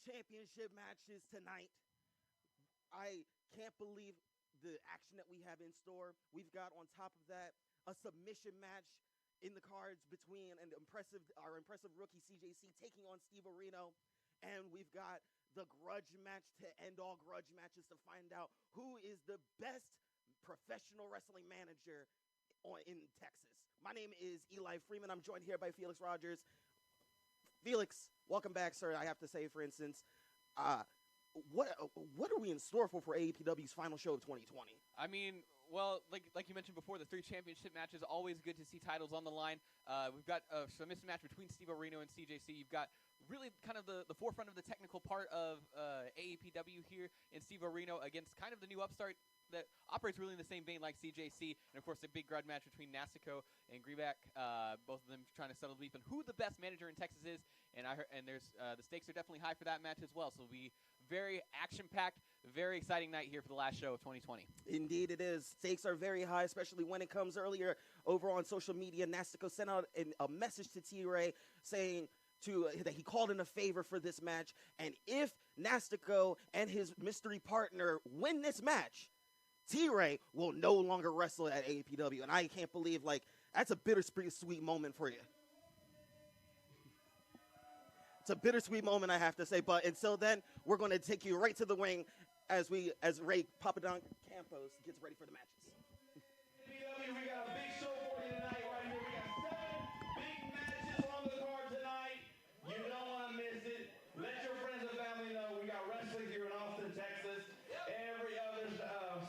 championship matches tonight. I can't believe the action that we have in store. We've got on top of that a submission match in the cards between our impressive rookie CJC taking on Steve Areno, and we've got the grudge match to end all grudge matches to find out who is the best professional wrestling manager in Texas. My name is Eli Freeman. I'm joined here by Felix Rogers. Felix, welcome back, sir. I have to say, for instance, what are we in store for AAPW's final show of 2020? I mean, well, like you mentioned before, the 3 championship matches, always good to see titles on the line. We've got a submission match between Steve Areno and CJC. You've got really kind of the forefront of the technical part of AAPW here in Steve Areno against kind of the new upstart that operates really in the same vein like CJC. And, of course, the big grudge match between Nasico and Greenback, both of them trying to settle the beef on who the best manager in Texas is. And there's the stakes are definitely high for that match as well. So it'll be very action-packed, very exciting night here for the last show of 2020. Indeed it is. Stakes are very high, especially when it comes earlier over on social media. Nasico sent out a message to T-Ray saying that he called in a favor for this match. And if Nasico and his mystery partner win this match, T-Ray will no longer wrestle at AAPW. And I can't believe, that's a bittersweet moment for you. It's a bittersweet moment, I have to say. But until then, we're going to take you right to the ring as Ray Papadon Campos gets ready for the matches. AAPW, we got a big show for you tonight right here. We got 7 big matches on the card tonight. You don't want to miss it. Let your friends and family know we got wrestling here in Austin, Texas. Every other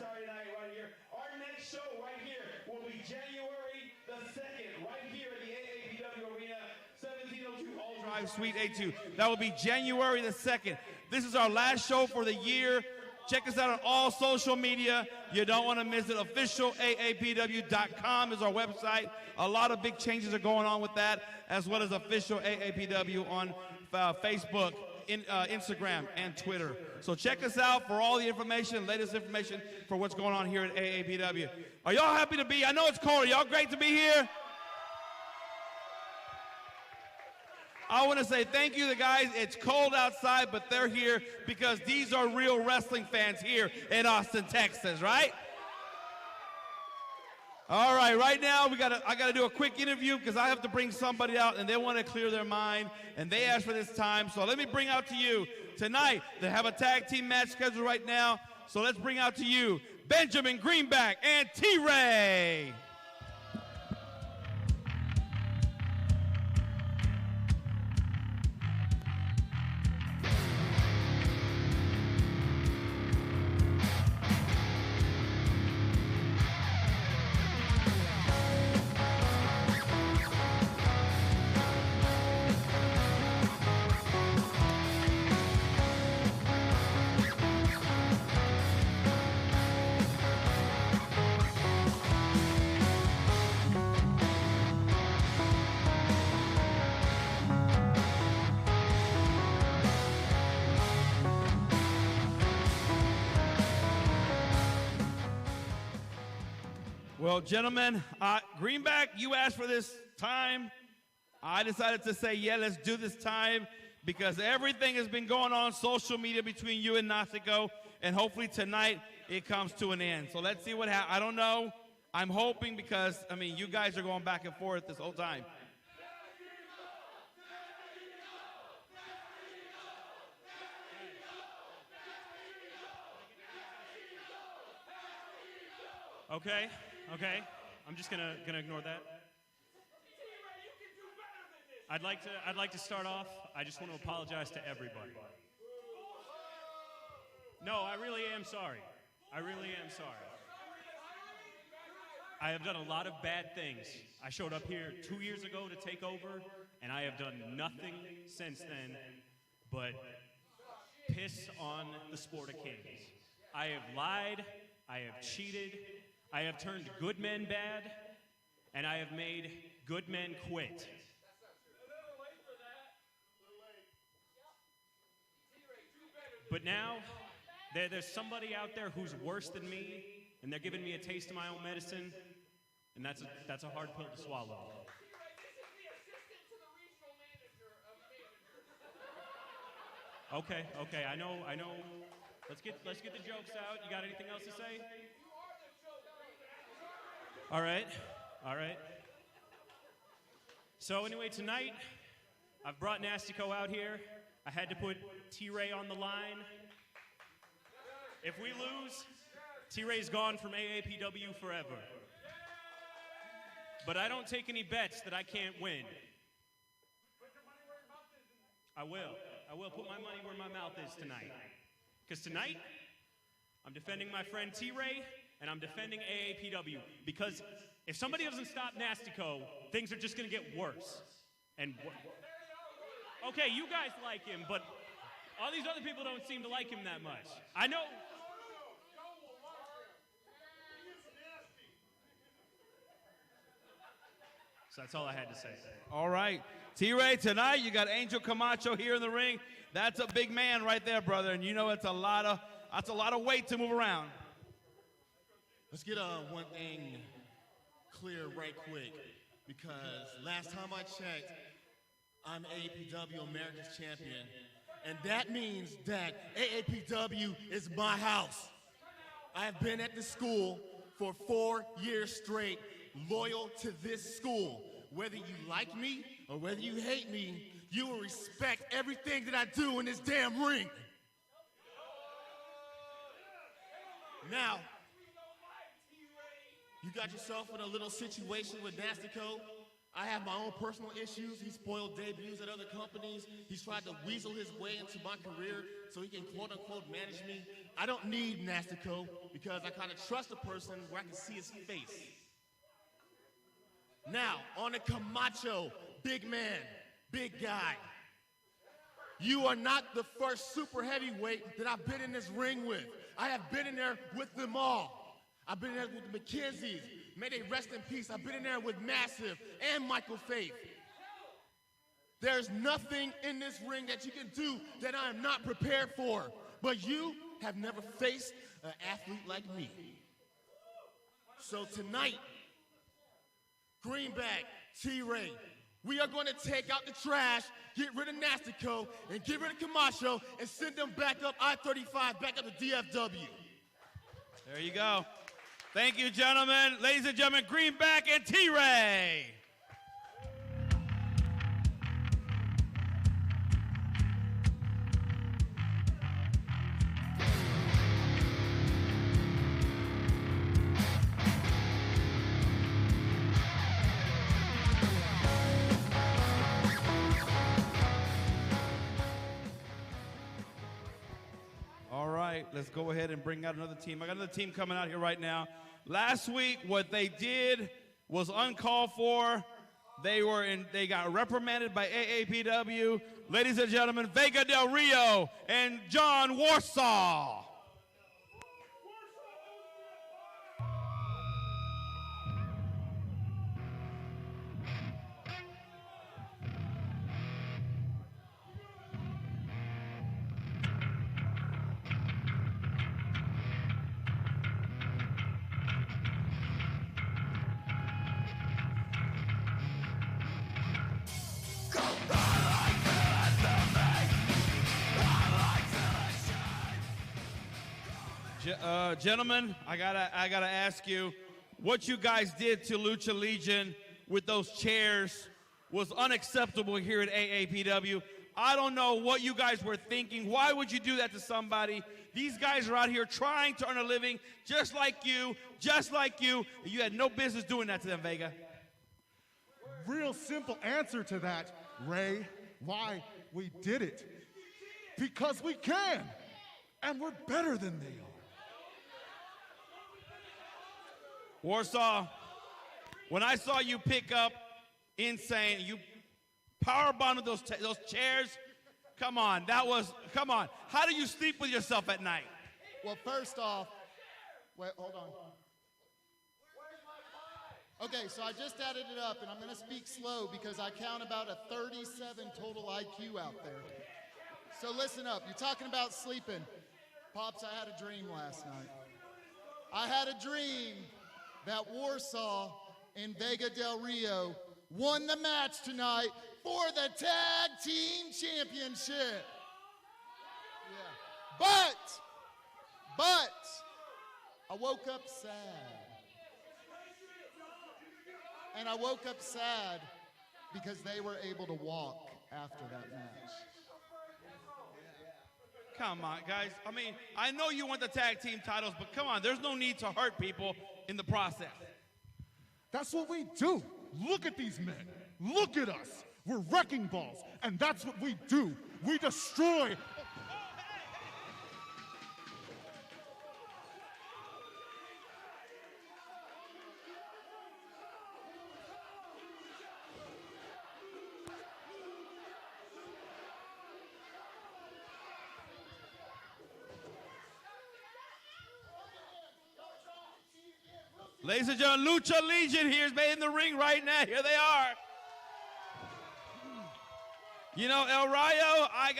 Saturday night right here. Our next show right here will be January the 2nd, right here at the AAPW Arena, 1702 All Drive Suite A2. That will be January the 2nd. This is our last show for the year. Check us out on all social media. You don't want to miss it. Official AAPW.com is our website. A lot of big changes are going on with that, as well as official AAPW on Facebook, Instagram, and Twitter. So check us out for all the information, latest information for what's going on here at AAPW. Are y'all happy to be? I know it's cold. Are y'all great to be here? I want to say thank you to the guys. It's cold outside, but they're here because these are real wrestling fans here in Austin, Texas, right? All right, right now I got to do a quick interview because I have to bring somebody out and they want to clear their mind and they asked for this time. So let me bring out to you tonight. They have a tag team match scheduled right now. So let's bring out to you Benjamin Greenback and T-Ray. Well, gentlemen, Greenback, you asked for this time. I decided to say, yeah, let's do this time because everything has been going on social media between you and Nasico, and hopefully tonight it comes to an end. So let's see what happens. I don't know. I'm hoping because, you guys are going back and forth this whole time. Okay. I'm just gonna ignore that. I'd like to start off. I just want to apologize to everybody. No, I really am sorry. I have done a lot of bad things. I showed up here 2 years ago to take over, and I have done nothing since then but piss on the sport of kings. I have lied. I have cheated. I have turned good men bad, and I have made good men quit. But now, there's somebody out there who's worse than me, and they're giving me a taste of my own medicine, and that's a hard pill to swallow. Okay. I know. Let's get the jokes out. You got anything else to say? All right. So anyway, tonight I've brought Nastico out here. I had to put T-Ray on the line. If we lose, T-Ray's gone from AAPW forever. But I don't take any bets that I can't win. I will put my money where my mouth is tonight. Because tonight, I'm defending my friend T-Ray, and I'm defending AAPW. Because if somebody doesn't stop Nastico, things are just going to get worse. Okay, you guys like him, but all these other people don't seem to like him that much. I know. So that's all I had to say. All right. T-Ray, tonight you got Angel Camacho here in the ring. That's a big man right there, brother, and you know that's a lot of weight to move around. Let's get one thing clear right quick, because last time I checked, I'm AAPW America's champion, and that means that AAPW is my house. I have been at this school for 4 years straight, loyal to this school. Whether you like me or whether you hate me, you will respect everything that I do in this damn ring. Now, you got yourself in a little situation with Nastico. I have my own personal issues. He spoiled debuts at other companies. He's tried to weasel his way into my career so he can quote-unquote manage me. I don't need Nastico because I kind of trust a person where I can see his face. Now, on the Camacho, big man, big guy. You are not the first super heavyweight that I've been in this ring with. I have been in there with them all. I've been in there with the McKenzies. May they rest in peace. I've been in there with Massive and Michael Faith. There's nothing in this ring that you can do that I am not prepared for. But you have never faced an athlete like me. So tonight, Greenback, T-Ray, we are going to take out the trash, get rid of Nastico, and get rid of Camacho, and send them back up I-35, back up to DFW. There you go. Thank you, gentlemen. Ladies and gentlemen, Greenback and T-Ray. All right, let's go ahead and bring out another team. I got another team coming out here right now. Last week, what they did was uncalled for. They got reprimanded by AAPW. Ladies and gentlemen, Vega Del Rio and John Warsaw. Gentlemen, I gotta ask you, what you guys did to Lucha Legion with those chairs was unacceptable here at AAPW. I don't know what you guys were thinking. Why would you do that to somebody? These guys are out here trying to earn a living just like you, and you had no business doing that to them, Vega. Real simple answer to that, Ray. Why we did it. Because we can, and we're better than they are. Warsaw, when I saw you pick up Insane, you powerbombed those chairs. Come on. How do you sleep with yourself at night? Well, first off, wait, hold on. Okay, so I just added it up, and I'm going to speak slow because I count about a 37 total IQ out there. So listen up. You're talking about sleeping. Pops, I had a dream last night. I had a dream that Warsaw and Vega Del Rio won the match tonight for the Tag Team Championship. But, I woke up sad. And I woke up sad because they were able to walk after that match. Come on, guys. I mean, I know you want the tag team titles, but come on, there's no need to hurt people in the process. That's what we do. Look at these men. Look at us. We're wrecking balls, and that's what we do. We destroy. Ladies and gentlemen, Lucha Legion here is in the ring right now. Here they are. You know, El Rayo, I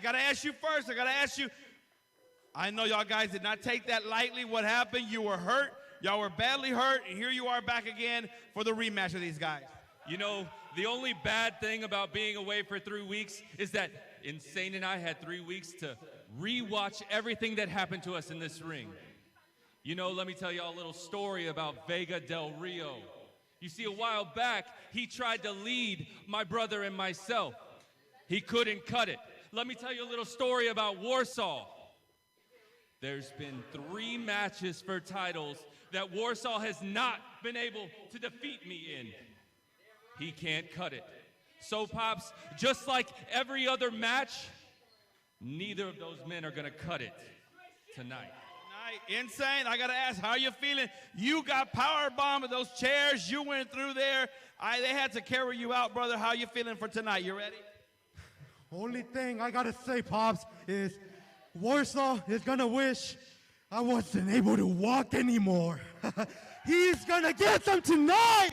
gotta ask you first. I gotta ask you. I know y'all guys did not take that lightly. What happened? You were hurt. Y'all were badly hurt, and here you are back again for the rematch of these guys. You know, the only bad thing about being away for 3 weeks is that Insane and I had 3 weeks to rewatch everything that happened to us in this ring. You know, let me tell y'all a little story about Vega Del Rio. You see, a while back, he tried to lead my brother and myself. He couldn't cut it. Let me tell you a little story about Warsaw. There's been 3 matches for titles that Warsaw has not been able to defeat me in. He can't cut it. So, Pops, just like every other match, neither of those men are gonna cut it tonight. Insane, I gotta ask, how you feeling? You got power bombed with those chairs. You went through there. They had to carry you out, brother. How you feeling for tonight? You ready? Only thing I gotta say, Pops, is Warsaw is gonna wish I wasn't able to walk anymore. He's gonna get some tonight!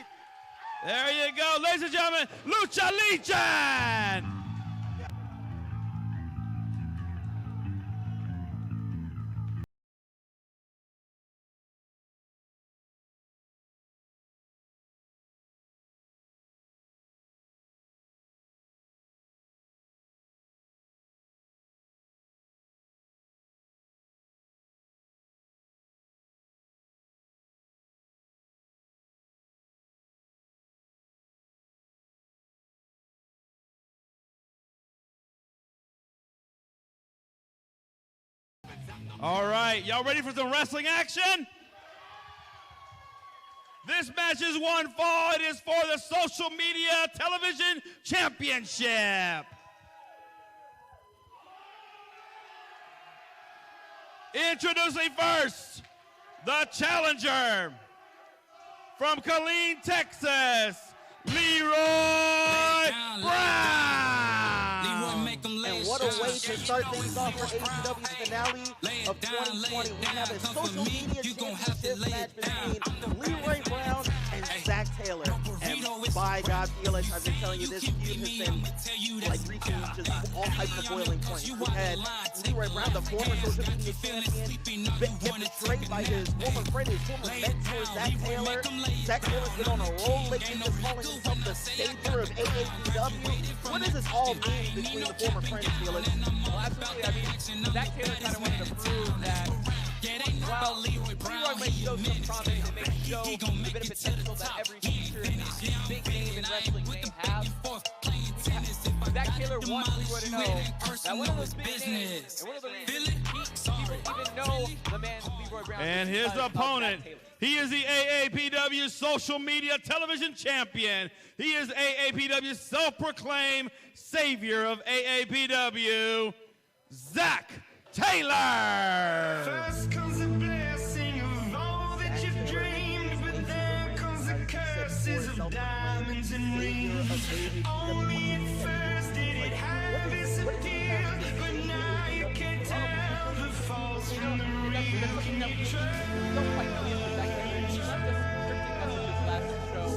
There you go, ladies and gentlemen, Lucha Legion! All right, y'all ready for some wrestling action? This match is one fall. It is for the Social Media Television Championship. Introducing first, the challenger from Killeen, Texas, Leroy Brown. And what a way to start things off for AAPW's finale of 2020. We have a social media championship match between Leroy Brown and Zach Taylor. And by God, Felix, I've been telling you, this feud has been like reaching just all types of boiling points. We had Leroy Brown, the former social media champion, get betrayed by his former friend, his former mentor, Zach Taylor. Zach Taylor's been on a roll lately, just calling himself the savior of AAPW. What does this all mean between the former friends, Felix? Well, absolutely. I mean, Zach Taylor kind of wanted to prove that while Leroy may show some promise and may show the bit of potential that every future big name in wrestling may have, Zach Taylor wants Leroy to know that one of those big names and one of the reasons people even know the man Leroy Brown. And his opponent, he is the AAPW Social Media Television Champion. He is AAPW's self-proclaimed savior of AAPW, Zach Taylor. First comes the blessing of all that you've dreamed, but then comes the curses of diamonds and rings. Only at first did it have its appeal, but now you can tell the false from the real. Can you trust? He left us scripted messages last show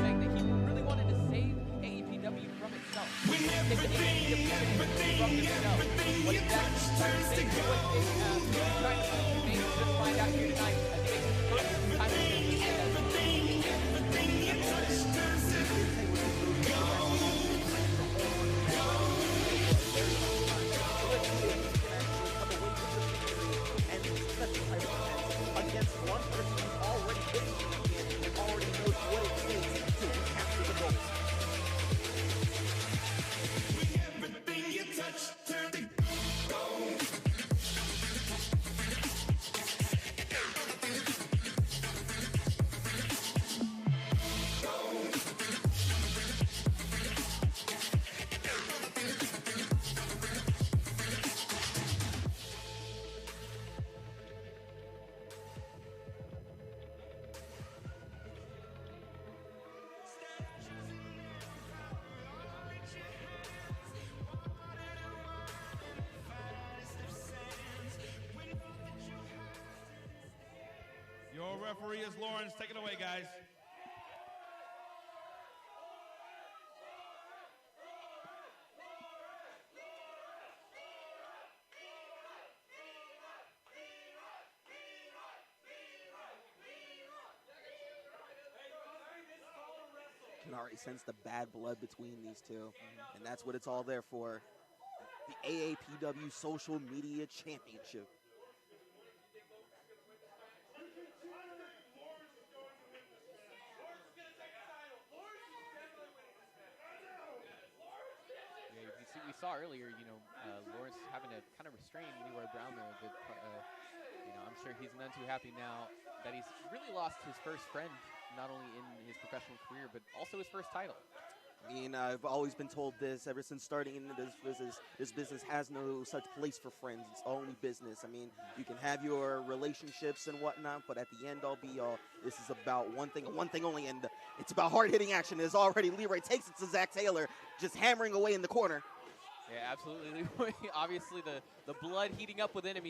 saying that he really wanted to save AAPW from itself. When everything What you touch turns to gold. trying to just find out here tonight. I think it's the first time Everything you touch turns to gold. Farias, Lawrence, take it away, guys. Can already sense the bad blood between these two, and that's what it's all there for. The AAPW Social Media Championship. Yeah, we saw earlier, Lawrence having to kind of restrain Leroy Brown there a bit. I'm sure he's none too happy now that he's really lost his first friend, not only in his professional career, but also his first title. I mean, I've always been told this ever since starting into this business. This business has no such place for friends. It's only business. I mean, you can have your relationships and whatnot, but at the end all be all, this is about one thing only, and it's about hard-hitting action. As already Leroy takes it to Zach Taylor, just hammering away in the corner. Yeah, absolutely. Leroy, obviously the blood heating up within him.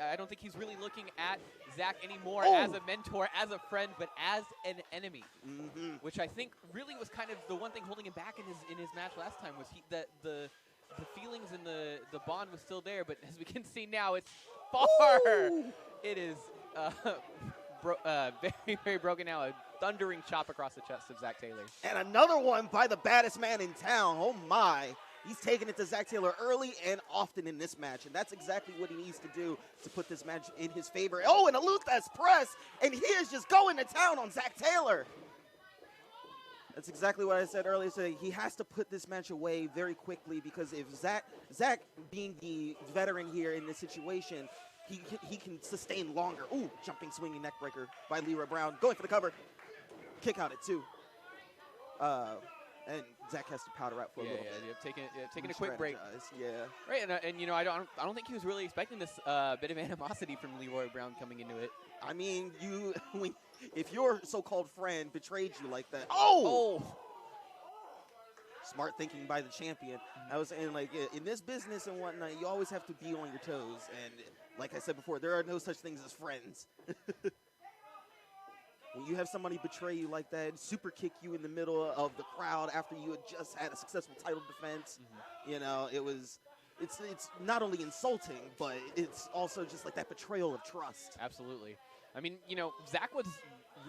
I don't think he's really looking at Zach anymore as a mentor, as a friend, but as an enemy, which I think really was kind of the one thing holding him back in his match last time was the feelings and the bond was still there, but as we can see now, it's far. It is very, very broken now. A thundering chop across the chest of Zach Taylor. And another one by the baddest man in town. Oh, my. He's taking it to Zach Taylor early and often in this match, and that's exactly what he needs to do to put this match in his favor. Oh, and a Luthes press, and he is just going to town on Zach Taylor. That's exactly what I said earlier. So he has to put this match away very quickly because if Zach being the veteran here in this situation, he can sustain longer. Ooh, jumping, swinging neck breaker by Leroy Brown. Going for the cover. Kick out at 2. And Zach has to powder out for a little bit. Taking a quick break. Yeah. Right, and I don't think he was really expecting this bit of animosity from Leroy Brown coming into it. I mean, if your so-called friend betrayed you like that, oh! Smart thinking by the champion. I was saying, like, in this business and whatnot, you always have to be on your toes. And like I said before, there are no such things as friends. When you have somebody betray you like that, super kick you in the middle of the crowd after you had just had a successful title defense, it's not only insulting, but it's also just like that betrayal of trust. Absolutely. I mean, Zach was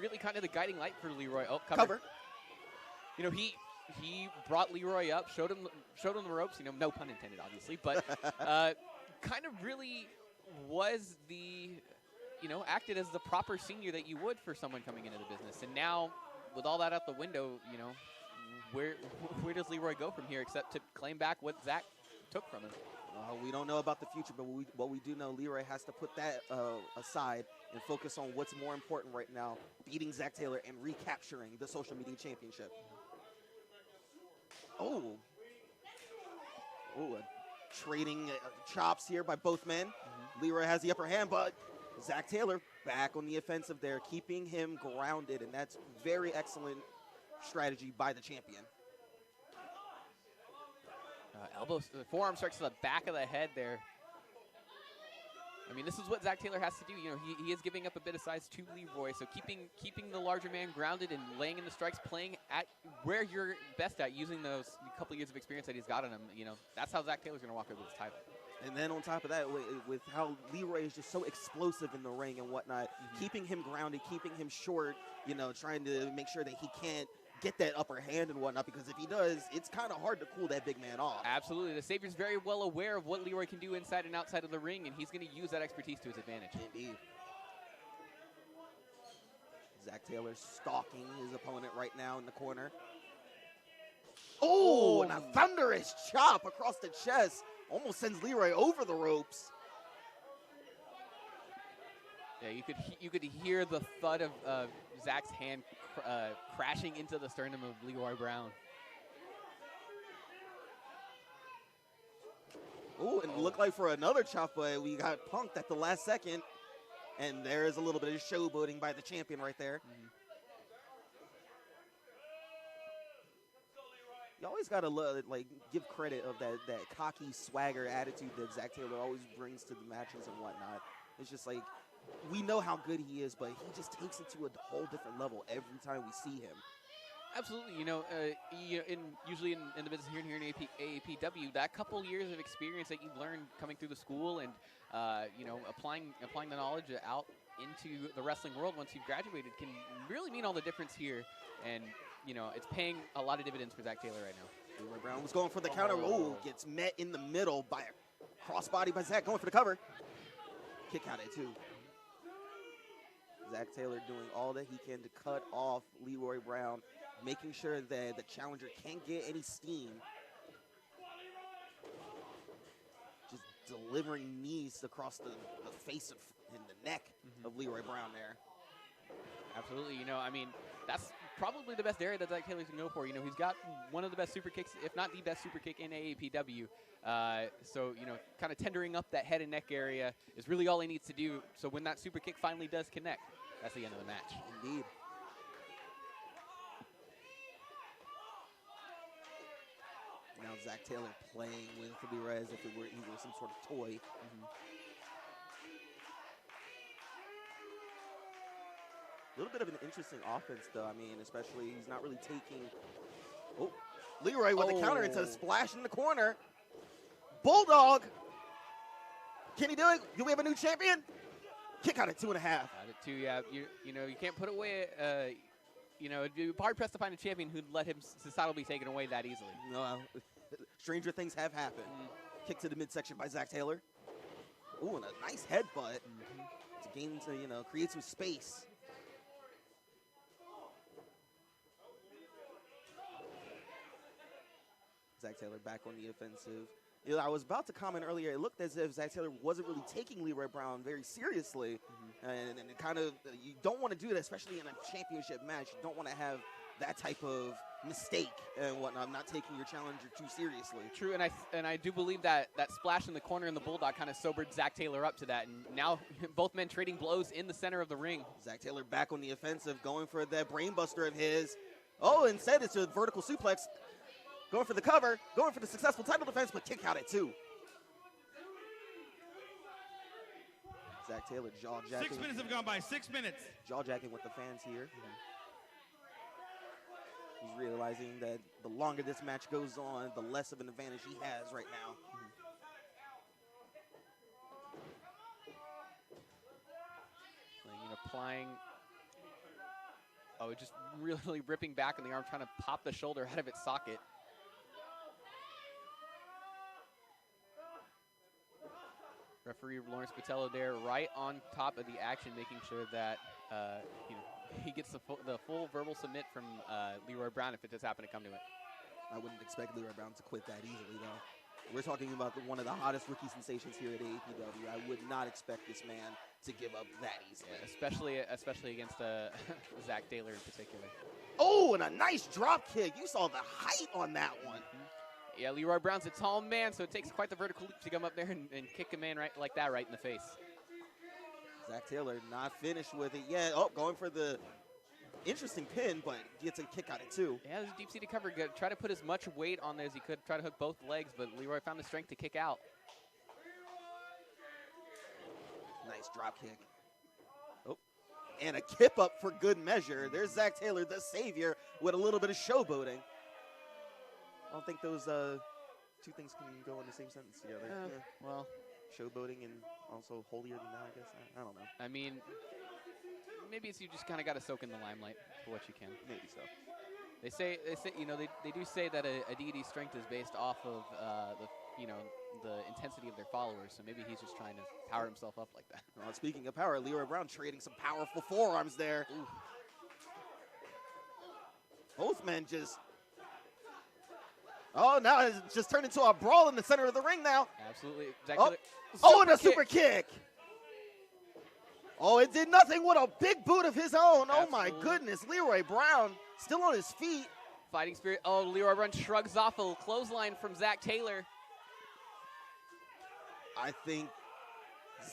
really kind of the guiding light for Leroy. Oh, cover. He brought Leroy up, showed him the ropes. No pun intended, obviously, but kind of really was the. Acted as the proper senior that you would for someone coming into the business. And now, with all that out the window, where does Leroy go from here except to claim back what Zach took from him? We don't know about the future, but what we do know, Leroy has to put that aside and focus on what's more important right now, beating Zach Taylor and recapturing the social media championship. Trading chops here by both men. Leroy has the upper hand, but Zach Taylor back on the offensive there, keeping him grounded, and that's very excellent strategy by the champion. Forearm strikes to the back of the head there. I mean, this is what Zach Taylor has to do. He is giving up a bit of size to Leroy, so keeping the larger man grounded and laying in the strikes, playing at where you're best at, using those couple years of experience that he's got on him. That's how Zach Taylor's going to walk away with his title. And then on top of that, with how Leroy is just so explosive in the ring and whatnot, keeping him grounded, keeping him short, trying to make sure that he can't get that upper hand and whatnot, because if he does, it's kind of hard to cool that big man off. Absolutely. The Savior's very well aware of what Leroy can do inside and outside of the ring, and he's going to use that expertise to his advantage. Indeed. Zach Taylor stalking his opponent right now in the corner. Oh, and a thunderous chop across the chest. Almost sends Leroy over the ropes. Yeah, you could hear the thud of Zach's hand crashing into the sternum of Leroy Brown. Oh, and it looked like for another chop, but we got punked at the last second. And there is a little bit of showboating by the champion right there. You always got to give credit of that cocky swagger attitude that Zach Taylor always brings to the matches and whatnot. It's just like we know how good he is, but he just takes it to a whole different level every time we see him. Absolutely, usually in the business here in AAPW, that couple years of experience that you've learned coming through the school and applying the knowledge out into the wrestling world once you've graduated can really mean all the difference here, and it's paying a lot of dividends for Zach Taylor right now. Leroy Brown was going for the counter. Oh, gets met in the middle by a crossbody by Zach, going for the cover. Kick out at 2. Zach Taylor doing all that he can to cut off Leroy Brown, making sure that the challenger can't get any steam. Just delivering knees across the face and the neck of Leroy Brown there. Absolutely. That's probably the best area that Zach Taylor can go for. He's got one of the best super kicks, if not the best super kick in AAPW. So, kind of tendering up that head and neck area is really all he needs to do. So when that super kick finally does connect, that's the end of the match. Indeed. Now Zach Taylor playing with Leroy as if he were some sort of toy. A little bit of an interesting offense, though. Especially he's not really taking. Oh, Leroy with the counter into a splash in the corner. Bulldog. Can he do it? Do we have a new champion? Kick out at 2.5. Out at 2, yeah. You can't put away. It'd be hard pressed to find a champion who'd let his title be taken away that easily. No, stranger things have happened. Kick to the midsection by Zach Taylor. Ooh, and a nice headbutt to gain create some space. Zach Taylor back on the offensive. I was about to comment earlier, it looked as if Zach Taylor wasn't really taking Leroy Brown very seriously. And it kind of, you don't want to do that, especially in a championship match. You don't want to have that type of mistake and whatnot, not taking your challenger too seriously. True, and I do believe that splash in the corner in the Bulldog kind of sobered Zach Taylor up to that. And now both men trading blows in the center of the ring. Zach Taylor back on the offensive, going for that brainbuster of his. Oh, instead it's a vertical suplex. Going for the cover, going for the successful title defense, but kick out at 2. Zach Taylor jaw-jacking. 6 minutes have gone by, 6 minutes. Jaw-jacking with the fans here. He's realizing that the longer this match goes on, the less of an advantage he has right now. Applying. Just really ripping back on the arm, trying to pop the shoulder out of its socket. Referee Lawrence Patello there, right on top of the action, making sure that he gets the full verbal submit from Leroy Brown if it does happen to come to it. I wouldn't expect Leroy Brown to quit that easily, though. We're talking about one of the hottest rookie sensations here at AAPW. I would not expect this man to give up that easily. Yeah, especially against Zach Taylor in particular. Oh, and a nice drop kick. You saw the height on that one. Yeah, Leroy Brown's a tall man, so it takes quite the vertical leap to come up there and kick a man right like that right in the face. Zach Taylor not finished with it yet. Oh, going for the interesting pin, but gets a kick out at 2. Yeah, there's a deep-seated cover. Try to put as much weight on there as he could. Try to hook both legs, but Leroy found the strength to kick out. Nice drop kick. Oh, and a kip up for good measure. There's Zach Taylor, the savior, with a little bit of showboating. I don't think those 2 things can go in the same sentence together. Well, showboating and also holier than thou, I guess. I don't know. Maybe it's you just kind of got to soak in the limelight for what you can. Maybe so. They say they do say that a deity's strength is based off of the intensity of their followers. So maybe he's just trying to power himself up like that. Well, speaking of power, Leroy Brown trading some powerful forearms there. Ooh. Both men just. Oh, now it's just turned into a brawl in the center of the ring now. Absolutely. And a super kick. Oh, it did nothing with a big boot of his own. Absolutely. Oh, my goodness. Leroy Brown still on his feet. Fighting spirit. Oh, Leroy Brown shrugs off a clothesline from Zach Taylor. I think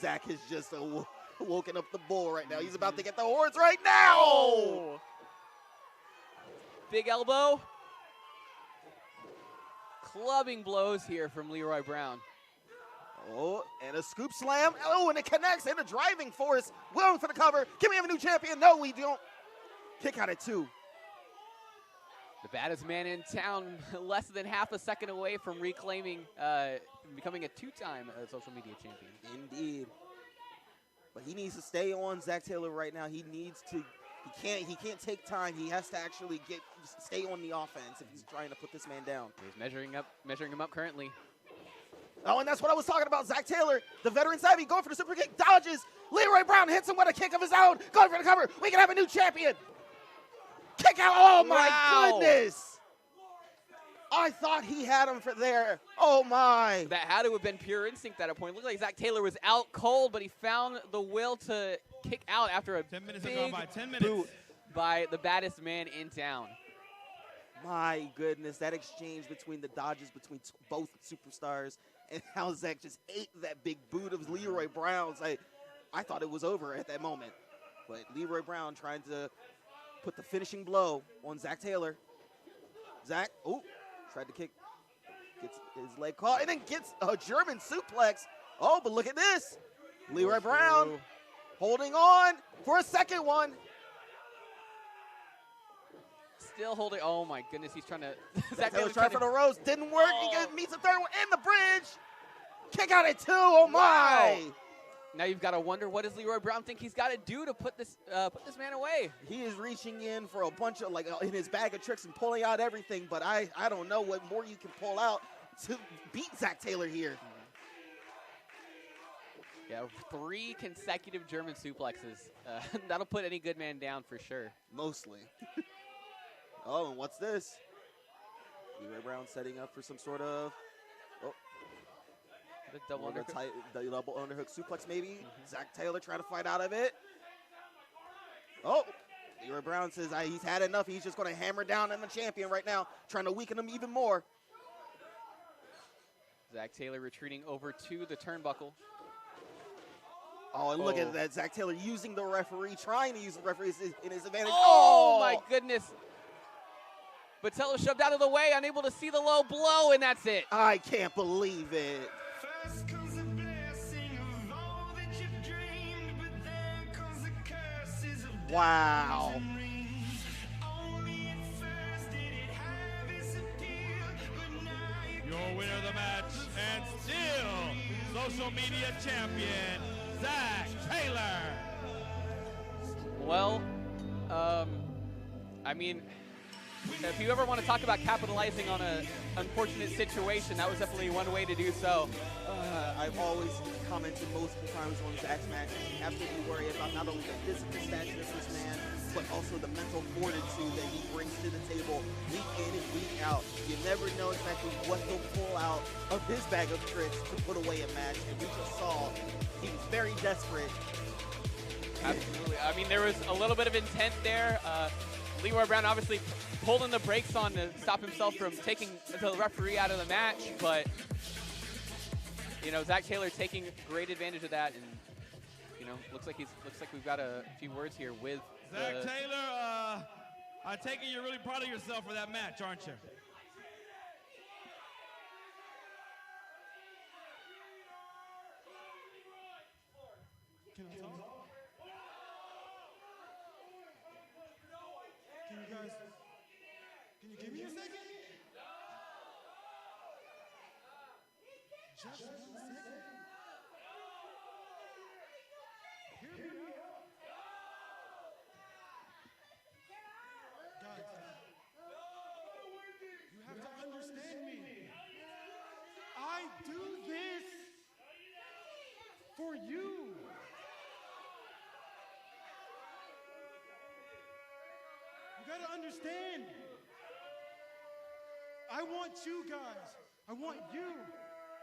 Zach has just woken up the bull right now. He's about to get the horns right now. Oh. Big elbow. Clubbing blows here from Leroy Brown. Oh, and a scoop slam. Oh, and it connects and a driving force. Going for the cover. Can we have a new champion? No, we don't. Kick out at 2. The baddest man in town, less than half a second away from reclaiming, becoming a 2-time social media champion. Indeed. But he needs to stay on Zach Taylor right now. He needs to. He can't take time. He has to actually stay on the offense if he's trying to put this man down. He's measuring him up currently. Oh, and that's what I was talking about. Zach Taylor, the veteran savvy, going for the super kick, dodges. Leroy Brown hits him with a kick of his own. Going for the cover. We can have a new champion. Kick out. Oh, my goodness. I thought he had him for there. Oh, my. That had to have been pure instinct at a point. Looked like Zach Taylor was out cold, but he found the will to kick out after a 10 minutes big have gone by. 10 minutes. boot by the baddest man in town. My goodness, that exchange between the dodges between both superstars and how Zach just ate that big boot of Leroy Brown's. I thought it was over at that moment. But Leroy Brown trying to put the finishing blow on Zach Taylor. Zach, tried to kick, gets his leg caught, and then gets a German suplex. Oh, but look at this. Leroy Brown holding on for a second one. Still holding. Oh, my goodness. He's trying to. Zach Taylor's trying for the ropes. Didn't work. He meets the third one in the bridge. Kick out at 2. Oh, my. Wow. Now you've got to wonder, what does Leroy Brown think he's got to do to put this man away? He is reaching in for a bunch of, in his bag of tricks and pulling out everything, but I don't know what more you can pull out to beat Zach Taylor here. Yeah, 3 consecutive German suplexes. That'll put any good man down for sure. Mostly. Oh, and what's this? Leroy Brown setting up for some sort of the double underhook. The double underhook suplex maybe. Zach Taylor trying to fight out of it. Oh, Leroy Brown says he's had enough. He's just going to hammer down on the champion right now, trying to weaken him even more. Zach Taylor retreating over to the turnbuckle. Oh, and look at that. Zach Taylor using the referee, trying to use the referee in his advantage. Oh, my goodness. Batello shoved out of the way, unable to see the low blow, and that's it. I can't believe it. First comes the blessing of all that you've dreamed, but then comes the curses of Wow. diamonds and rings. Only at first did it have its appeal, but now Your winner of the match and still social media champion, Zach Taylor. Well, I mean, if you ever want to talk about capitalizing on an unfortunate situation, that was definitely one way to do so. I've always commented multiple times on Zach's matches. You have to be worried about not only the physical stature of this man, but also the mental fortitude that he brings to the table week in and week out. You never know exactly what he'll pull out of his bag of tricks to put away a match. And we just saw he was very desperate. Absolutely. I mean, there was a little bit of intent there. Leroy Brown obviously pulling the brakes on to stop himself from taking the referee out of the match, but Zach Taylor taking great advantage of that, and looks like we've got a few words here with Zach Taylor. I take it you're really proud of yourself for that match, aren't you? Can I talk? Can you give me a second? Just 1 second. Hear me out. Guys, you have to understand me. I do this for you. You gotta understand. I want you guys, I want you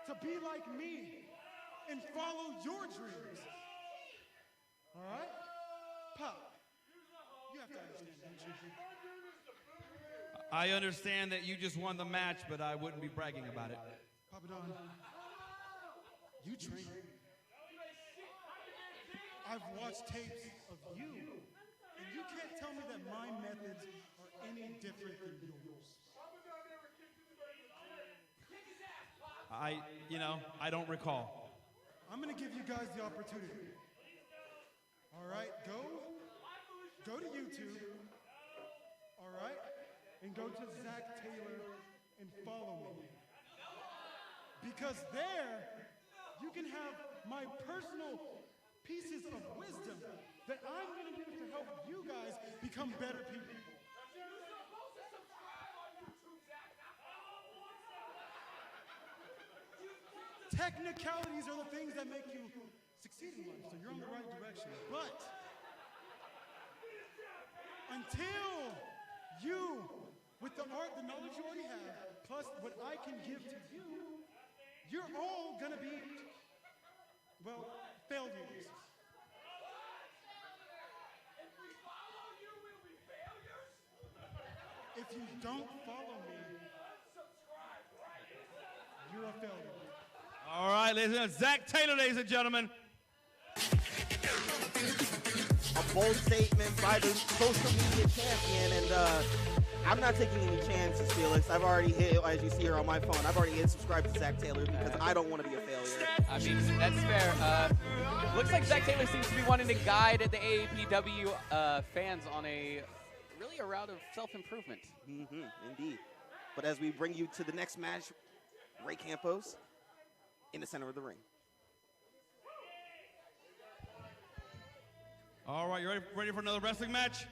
to be like me and follow your dreams. All right? Pop, you have to understand, don't you? I understand that you just won the match, but I wouldn't be bragging about it. Papa Don, you train. I've watched tapes of you, and you can't tell me that my methods are any different than yours. I don't recall. I'm gonna give you guys the opportunity. All right, go to YouTube. All right, and go to Zach Taylor and follow me. Because there, you can have my personal pieces of wisdom that I'm gonna use to help you guys become better people. Technicalities are the things that make you succeed in life, so you're on the right direction. But until you, with the art, the knowledge you already have, plus what I can give to you, you're all gonna be, well, failures. If you don't follow me, you're a failure. All right, ladies and gentlemen, Zach Taylor, ladies and gentlemen. A bold statement by the social media champion, and I'm not taking any chances, Felix. I've already hit, as you see here on my phone, I've already hit subscribe to Zach Taylor because I don't want to be a failure. I mean, that's fair. Looks like Zach Taylor seems to be wanting to guide the AAPW fans on a route of self-improvement. Indeed. But as we bring you to the next match, Ray Campos in the center of the ring. All right, you ready for another wrestling match?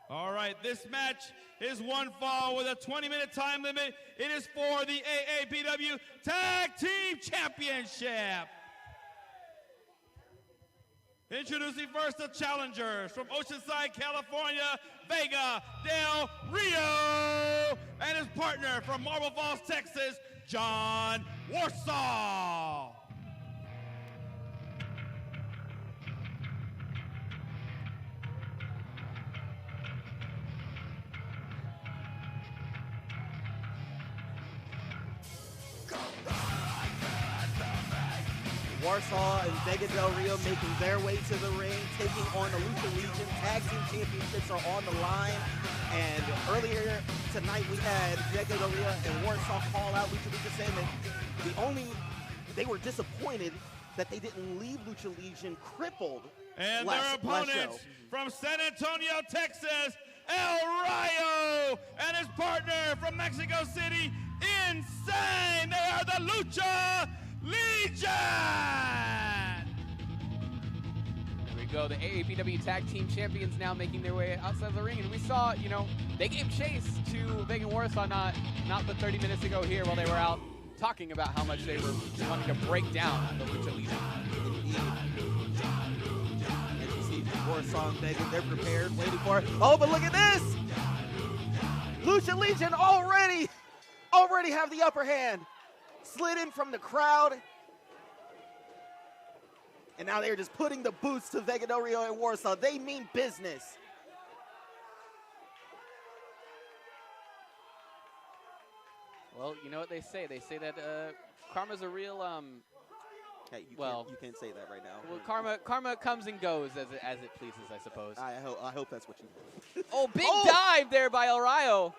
All right, this match is one fall with a 20-minute time limit. It is for the AAPW Tag Team Championship. Introducing first the challengers from Oceanside, California, Vega del Rio, and his partner from Marble Falls, Texas, John Warsaw. Warsaw and Vega del Rio making their way to the ring, taking on the Lucha Legion. Tag Team Championships are on the line. And earlier tonight we had Vega del Rio and Warsaw call out Lucha Legion, saying that they were disappointed that they didn't leave Lucha Legion crippled. And their opponents from San Antonio, Texas, El Rayo, and his partner from Mexico City, Insane. They are the Lucha Legion! There we go. The AAPW Tag Team Champions now making their way outside the ring. And we saw, they gave chase to Vega and Warsaw not but 30 minutes ago here while they were out talking about how much they were wanting to break down the Lucha Legion. As you see Warsaw and Vega, they're prepared, waiting for it. Oh, but look at this! Lucha Legion already have the upper hand. Slid in from the crowd. And now they're just putting the boots to Vega del Rio and Warsaw. They mean business. Well, you know what they say. They say that karma's a real Hey, you can't say that right now. Well, karma comes and goes as it pleases, I suppose. I hope that's what you mean. Oh, big dive there by El Rayo.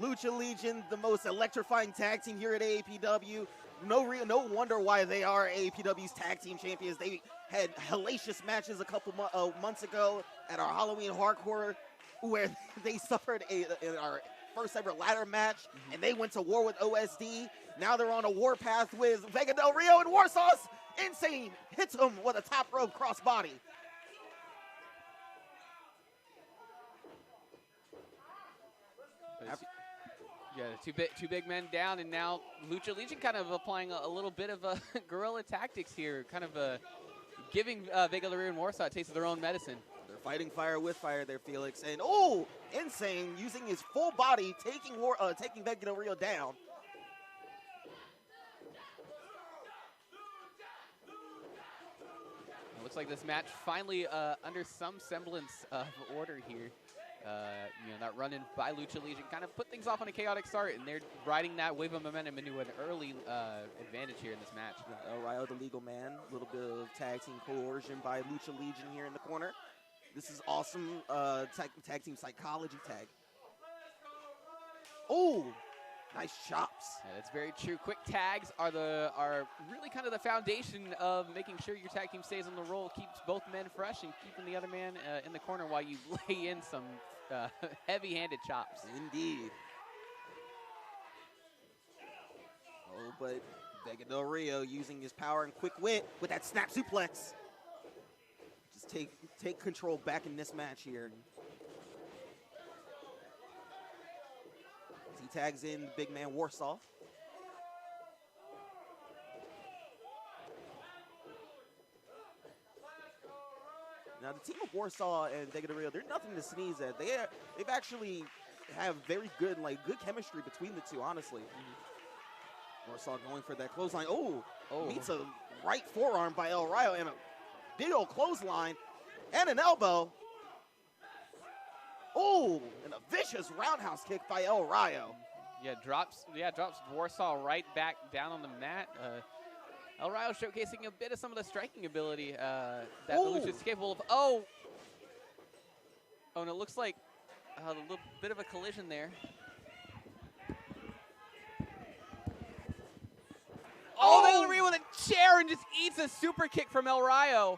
Lucha Legion, the most electrifying tag team here at AAPW. No wonder why they are AAPW's tag team champions. They had hellacious matches a couple months ago at our Halloween Hardcore, where they suffered in our first ever ladder match, and they went to war with OSD. Now they're on a war path with Vega del Rio, and Warsaw's Insane hits him with a top rope crossbody. Yeah, two big men down, and now Lucha Legion kind of applying a little bit of guerrilla tactics here, kind of giving Vega del Rio and Warsaw a taste of their own medicine. They're fighting fire with fire there, Felix. And Insane using his full body, taking Vega del Rio down. It looks like this match finally under some semblance of order here. That run-in by Lucha Legion kind of put things off on a chaotic start, and they're riding that wave of momentum into an early advantage here in this match. El Rayo, the legal man, a little bit of tag team coercion by Lucha Legion here in the corner. This is awesome tag team psychology tag. Oh, Nice chops. Yeah, that's very true. Quick tags are really kind of the foundation of making sure your tag team stays on the roll, keeps both men fresh, and keeping the other man in the corner while you lay in some heavy-handed chops. Indeed. Oh, but Vega Del Rio using his power and quick wit with that snap suplex. Just take control back in this match here. As he tags in the big man Warsaw. Now the team of Warsaw and Vega Del Rio, they're nothing to sneeze at. They've actually have very good chemistry between the two, honestly. Warsaw going for that clothesline. Oh, meets a right forearm by El Rayo and a big old clothesline and an elbow. Oh, and a vicious roundhouse kick by El Rayo. Drops Warsaw right back down on the mat. El Rayo showcasing a bit of some of the striking ability that Lucha's capable of. Oh, and it looks like a little bit of a collision there. Oh, El Rayo with a chair and just eats a super kick from El Rayo.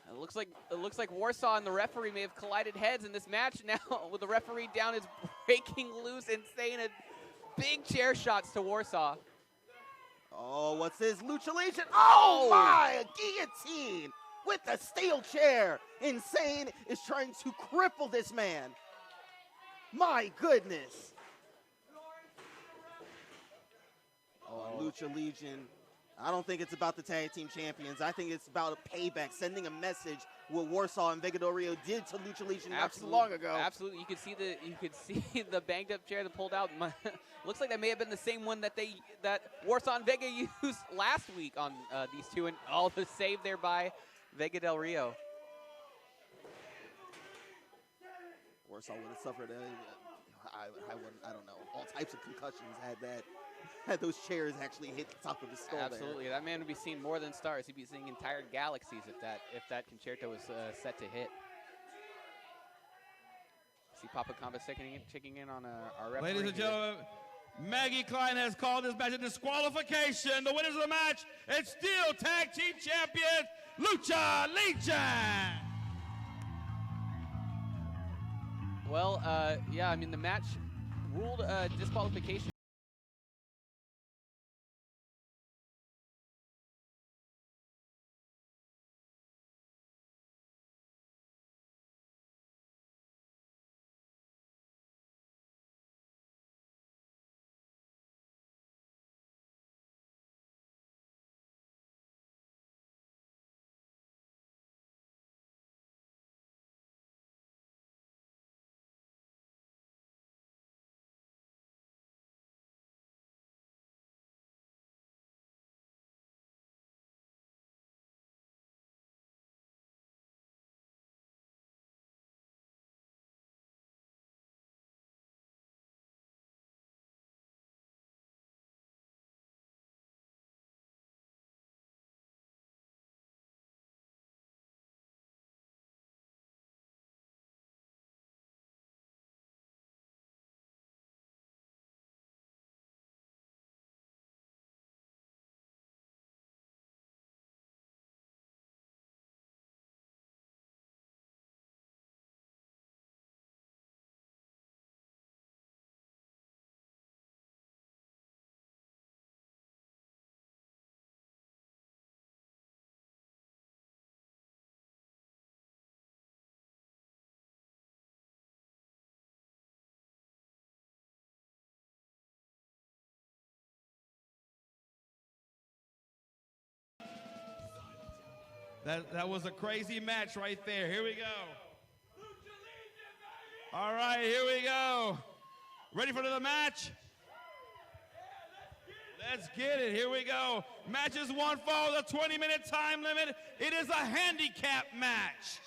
It looks like Warsaw and the referee may have collided heads in this match now. With the referee down, is breaking loose and saying big chair shots to Warsaw. Oh, what's this? Lucha Legion. Oh my, a guillotine with the steel chair. Insane is trying to cripple this man. My goodness. Oh, Lucha Legion. I don't think it's about the tag team champions. I think it's about a payback, sending a message what Warsaw and Vega Del Rio did to Lucha Legion not too long ago. Absolutely, you could see the banged up chair that pulled out. Looks like that may have been the same one that Warsaw and Vega used last week on these two, and all the save there by Vega Del Rio. Warsaw would have suffered I don't know, all types of concussions had those chairs actually hit the top of the skull. Absolutely, there. That man would be seeing more than stars. He'd be seeing entire galaxies if that concerto was set to hit. See Papa Kamba checking in on our referee. Ladies and gentlemen, Maggie Klein has called this match a disqualification. The winners of the match and still tag team champions, Lucha Legion. Well, I mean the match ruled disqualification. That was a crazy match right there. Here we go. All right, here we go. Ready for the match? Let's get it. Here we go. Matches one fall, the 20-minute time limit. It is a handicap match.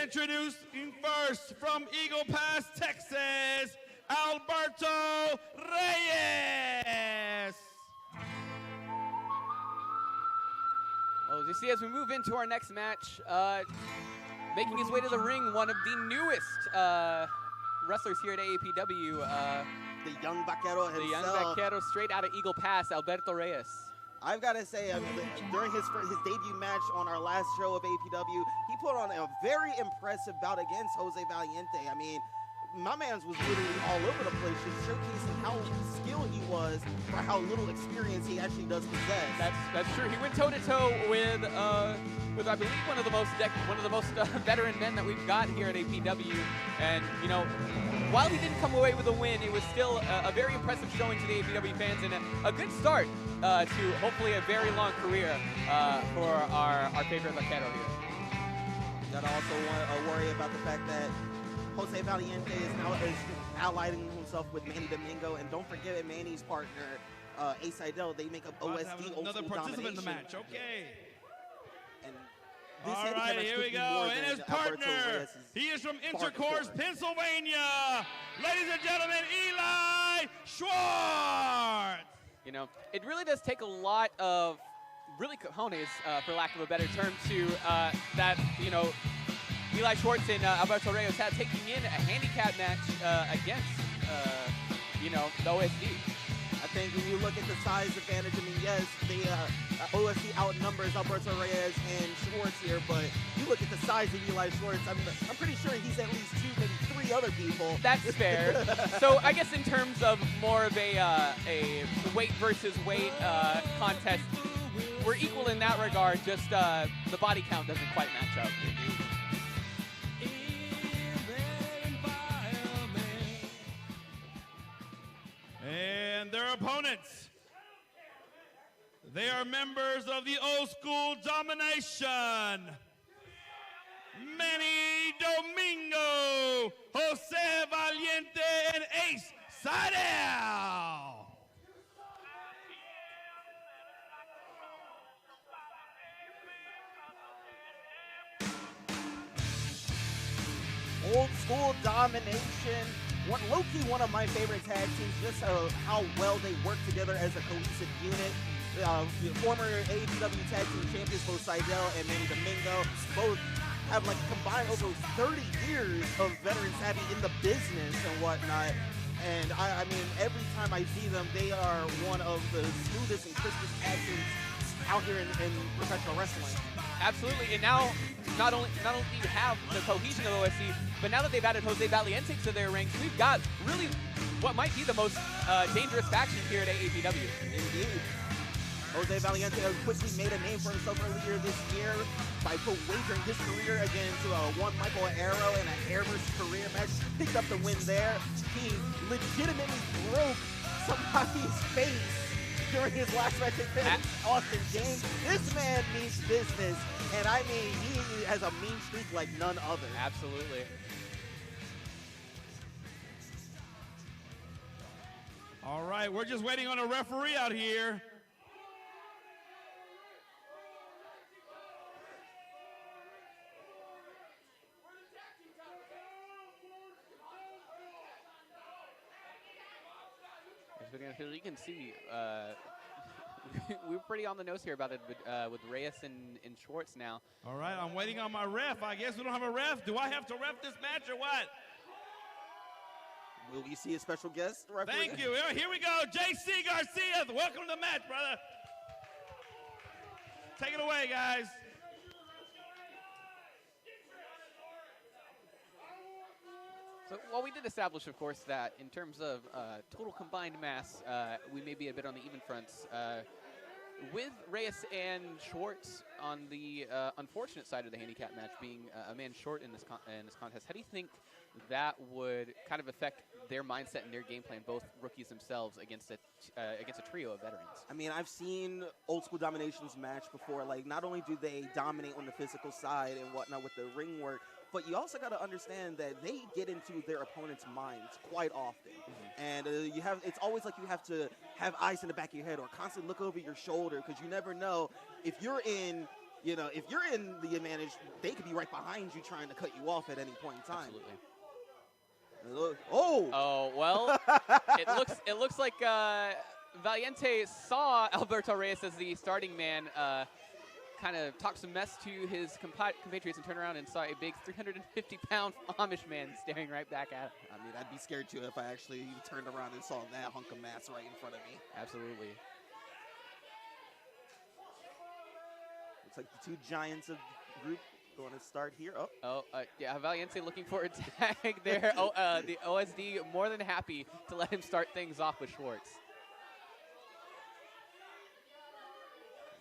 Introducing first from Eagle Pass, Texas, Alberto Reyes. Well, as you see, as we move into our next match, Making his way to the ring, one of the newest wrestlers here at AAPW. The young vaquero himself. The young vaquero straight out of Eagle Pass, Alberto Reyes. I've got to say, I mean, during his debut match on our last show of APW, he put on a very impressive bout against Jose Valiente. I mean, my man was literally all over the place, just showcasing how skilled he was for how little experience he actually does possess. That's true. He went toe to toe with I believe one of the most veteran men that we've got here at APW. And you know, while he didn't come away with a win, it was still a very impressive showing to the APW fans and a good start to hopefully a very long career for our favorite vaquero here. You gotta also worry about the fact that Jose Valiente is allying himself with Manny Domingo, and don't forget Manny's partner, Ace Seidel. They make up OSD, Old another School participant in the Domination. match. Okay. And this All handicap right, match here could we be go. more And than his Alberto partner, Reyes' he is from bargain Intercourse, for. Pennsylvania. Ladies and gentlemen, Eli Schwartz. You know, it really does take a lot of really cojones, for lack of a better term, to that, you know, Eli Schwartz and Alberto Reyes had taking in a handicap match against, you know, the OSD. I think when you look at the size advantage, I mean, yes, the OSD outnumbers Alberto Reyes and Schwartz here, but you look at the size of Eli Schwartz, I'm pretty sure he's at least 2, maybe 3 other people. That's fair. So I guess in terms of more of a weight versus weight contest, we're equal in that regard, just the body count doesn't quite match up. And their opponents, they are members of the Old School Domination. Manny Domingo, Jose Valiente, and Ace Seidel. Old School Domination. One of my favorite tag teams, just how well they work together as a cohesive unit. Former AAPW tag team champions, both Seidel and Manny Domingo, both have like combined over 30 years of veteran savvy in the business and whatnot. And I mean, every time I see them, they are one of the smoothest and crispest tag teams out here in professional wrestling. Absolutely, and now not only do you have the cohesion of OSC, but now that they've added Jose Valiente to their ranks, we've got really what might be the most dangerous faction here at AAPW. Indeed. Jose Valiente quickly made a name for himself earlier this year by wagering his career against one Michael Arrow in a hair versus career match. Picked up the win there. He legitimately broke somebody's face during his last match against Austin James. This man means business, and I mean, he has a mean streak like none other. Absolutely. All right, we're just waiting on a referee out here. As you can see, we're pretty on the nose here about it with Reyes and Schwartz now. All right, I'm waiting on my ref. I guess we don't have a ref. Do I have to ref this match or what? Will we see a special guest referee? Thank you. Here we go. JC Garcia. Welcome to the match, brother. Take it away, guys. So, well, we did establish, of course, that in terms of total combined mass, we may be a bit on the even fronts. With Reyes and Schwartz on the unfortunate side of the handicap match, being a man short in this contest, how do you think that would kind of affect their mindset and their game plan, both rookies themselves, against a trio of veterans? I mean, I've seen Old School Domination's match before. Like, not only do they dominate on the physical side and whatnot with the ring work, but you also got to understand that they get into their opponent's minds quite often. Mm-hmm. And it's always like you have to have eyes in the back of your head or constantly look over your shoulder, because you never know if you're in the advantage, they could be right behind you trying to cut you off at any point in time. Absolutely. Oh, well, it looks like Valiente saw Alberto Reyes as the starting man kind of talked some mess to his compatriots and turned around and saw a big 350-pound Amish man staring right back at him. I mean, I'd be scared too if I actually turned around and saw that hunk of mass right in front of me. Absolutely. Looks like the two giants of the group going to start here. Yeah, Valiente looking for a tag there. The OSD more than happy to let him start things off with Schwartz.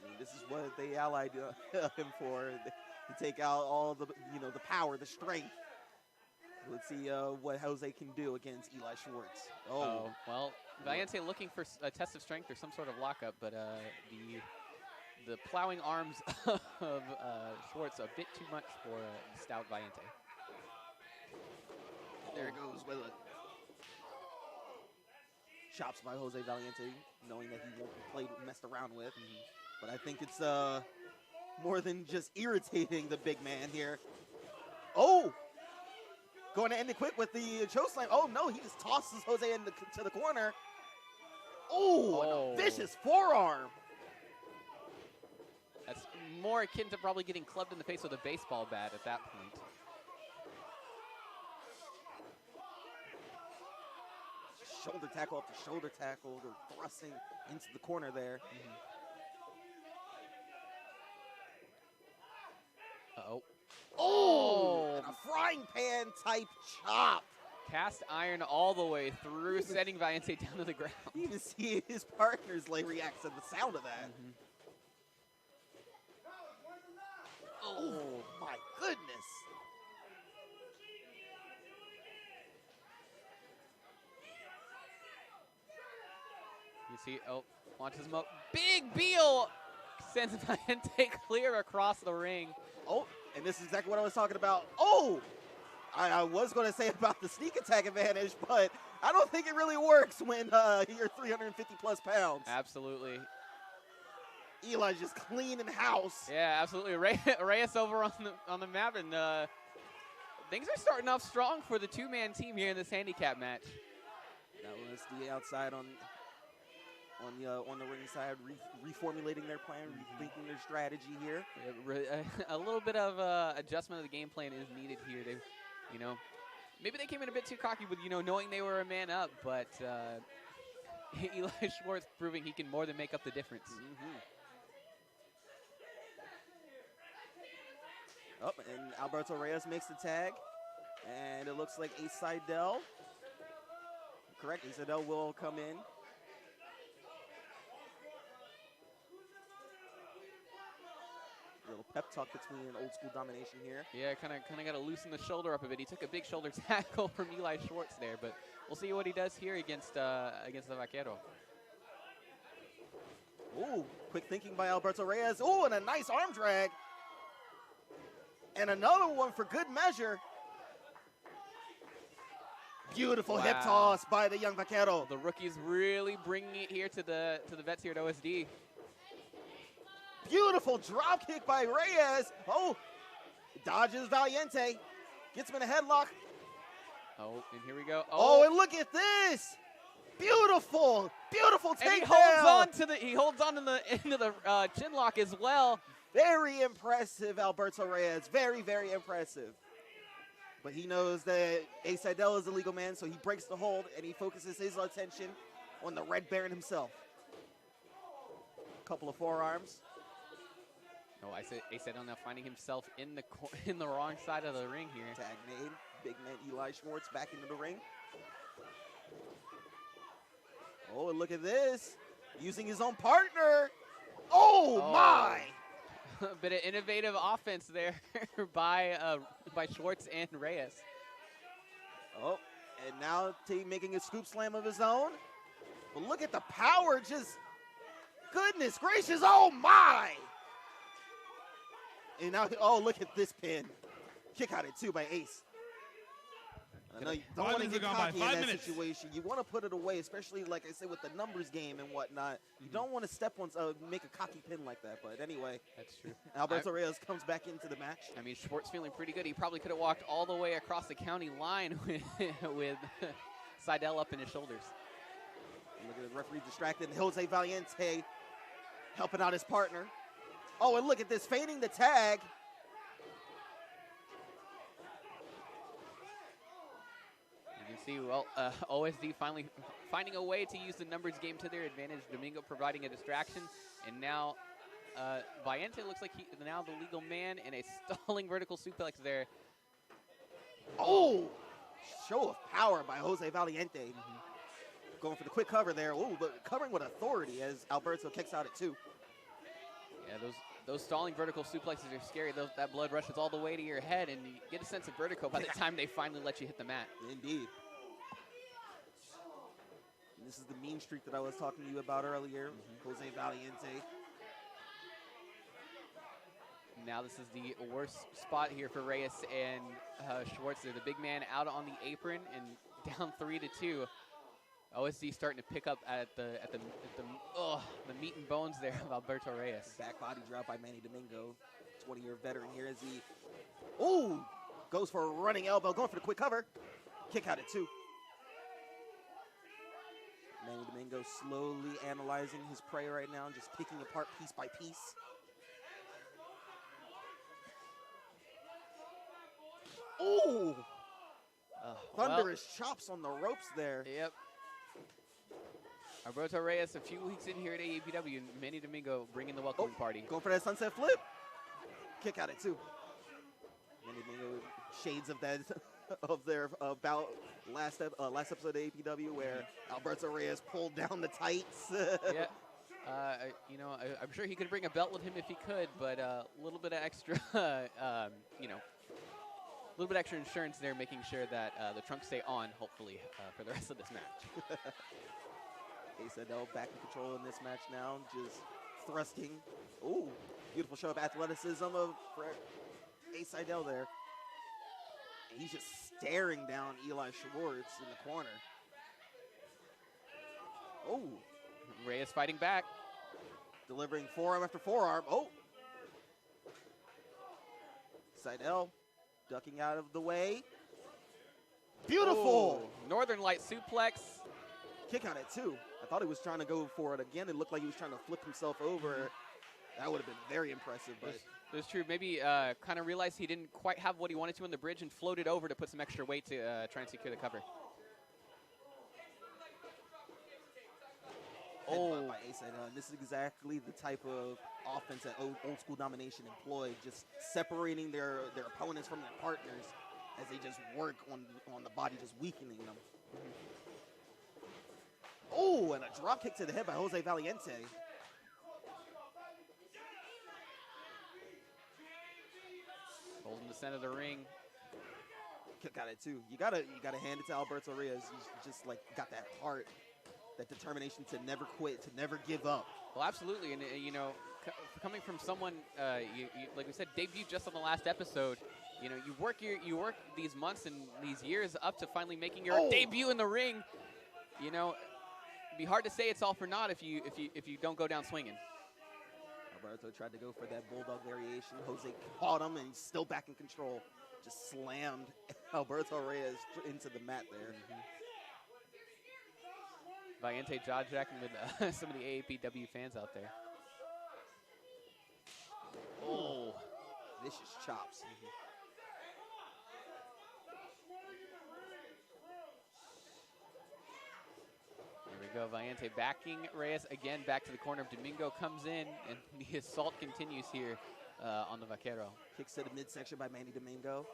I mean, this is what they allied him for, to take out all the, the power, the strength. Let's see what Jose can do against Eli Schwartz. Oh, well, Valiente looking for a test of strength or some sort of lockup, but the plowing arms of Schwartz a bit too much for stout Valiente. There it goes with it. Chops by Jose Valiente, knowing that he won't be messed around with. But I think it's more than just irritating the big man here. Oh! Going to end it quick with the choke slam. Oh, no, he just tosses Jose to the corner. Ooh, and a vicious forearm. That's more akin to probably getting clubbed in the face with a baseball bat at that point. Shoulder tackle after shoulder tackle. They're thrusting into the corner there. Uh-oh. Oh! And a frying pan type chop. Cast iron all the way through, sending Valiente down to the ground. You even see his partners react to the sound of that. Oh, my goodness. You see, launches him up. Big Beal sends Valiente clear across the ring. Oh, and this is exactly what I was talking about. Oh! I was going to say about the sneak attack advantage, but I don't think it really works when you're 350-plus pounds. Absolutely. Eli's just cleaning house. Yeah, absolutely. Reyes over on the map, and things are starting off strong for the two-man team here in this handicap match. That was the outside on the ring side, reformulating their plan, rethinking their strategy here. A little bit of adjustment of the game plan is needed here. They, maybe they came in a bit too cocky with knowing they were a man up, but Eli Schwartz proving he can more than make up the difference. Oh, and Alberto Reyes makes the tag, and it looks like Ace Seidel. Correct, Ace Seidel will come in. A little pep talk between old school domination here. Yeah, kind of got to loosen the shoulder up a bit. He took a big shoulder tackle from Eli Schwartz there, but we'll see what he does here against the Vaquero. Ooh, quick thinking by Alberto Reyes. Ooh, and a nice arm drag. And another one for good measure. Beautiful hip toss by the young Vaquero. The rookie's really bringing it here to the vets here at OSD. Beautiful drop kick by Reyes. Oh, dodges Valiente. Gets him in a headlock. Oh, and here we go. Oh, and look at this. Beautiful, beautiful takedown. And he holds on into the chin lock as well. Very impressive, Alberto Reyes. Very, very impressive. But he knows that Ace Seidel is a legal man, so he breaks the hold and he focuses his attention on the Red Baron himself. Couple of forearms. No, Ace Seidel now finding himself in the wrong side of the ring here. Tag made. Big man Eli Schwartz back into the ring. Oh, and look at this. Using his own partner. Oh. My! A bit of innovative offense there by Schwartz and Reyes. Oh, and now making a scoop slam of his own. But look at the power, just goodness gracious, oh my! And now, oh, look at this pin. Kick out it too by Ace. I know you don't want to get cocky in that situation. You want to put it away, especially, like I said, with the numbers game and whatnot. You don't want to step on, make a cocky pin like that. But anyway. That's true. Alberto Reyes comes back into the match. I mean, Schwartz feeling pretty good. He probably could have walked all the way across the county line with Seidel up in his shoulders. And look at the referee distracted. And Jose Valiente helping out his partner. Oh, and look at this, feigning the tag. You can see, well, OSD finally finding a way to use the numbers game to their advantage. Domingo providing a distraction, and now Valiente looks like he's now the legal man, and a stalling vertical suplex there. Oh, show of power by Jose Valiente. Going for the quick cover there. Oh, but covering with authority as Alberto kicks out at 2. Yeah, those stalling vertical suplexes are scary. That blood rushes all the way to your head, and you get a sense of vertigo by the time they finally let you hit the mat. Indeed. This is the mean streak that I was talking to you about earlier. Jose Valiente. Now this is the worst spot here for Reyes and Schwartz. They're the big man out on the apron and down 3-2. OSD starting to pick up at the meat and bones there of Alberto Reyes. Back body drop by Manny Domingo, 20-year veteran here as he, goes for a running elbow, going for the quick cover. Kick out at 2. Manny Domingo slowly analyzing his prey right now, just picking apart piece by piece. Ooh! Thunderous chops on the ropes there. Yep. Alberto Reyes a few weeks in here at AAPW, and Manny Domingo bringing the welcoming party. Going for that sunset flip. Kick out at 2. Manny Domingo, shades of that of their bout last episode of AAPW where Alberto Reyes pulled down the tights. Yeah. I'm sure he could bring a belt with him if he could, but a little bit of extra, a little bit extra insurance there, making sure that the trunks stay on, hopefully, for the rest of this match. Ace Adel back in control in this match now, just thrusting. Ooh, beautiful show of athleticism for Ace Adel there. And he's just staring down Eli Schwartz in the corner. Oh. Reyes fighting back. Delivering forearm after forearm. Oh. Seidel ducking out of the way. Beautiful. Oh, Northern Light suplex. Kick out at 2. I thought he was trying to go for it again. It looked like he was trying to flip himself over. That would have been very impressive. But that's true. Maybe kind of realized he didn't quite have what he wanted to on the bridge and floated over to put some extra weight to try and secure the cover. Oh, by Ace Adel. This is exactly the type of offense that old school domination employed, just separating their opponents from their partners as they just work on the body, just weakening them. Oh, and a drop kick to the head by Jose Valiente. Holding the center of the ring. Kick out at 2. You gotta hand it to Alberto Reyes. He's just like got that heart, that determination to never quit, to never give up. Well, absolutely, and coming from someone you like we said, debuted just on the last episode. You work these months and these years up to finally making your debut in the ring. It'd be hard to say it's all for naught if you don't go down swinging. Alberto tried to go for that bulldog variation. Jose caught him, and he's still back in control. Just slammed Alberto Reyes into the mat there. Valiente jaw-jacking with some of the AAPW fans out there. Oh, vicious chops. Here we go, Valiente backing Reyes again back to the corner. Domingo comes in, and the assault continues here on the Vaquero. Kicks to the midsection by Manny Domingo.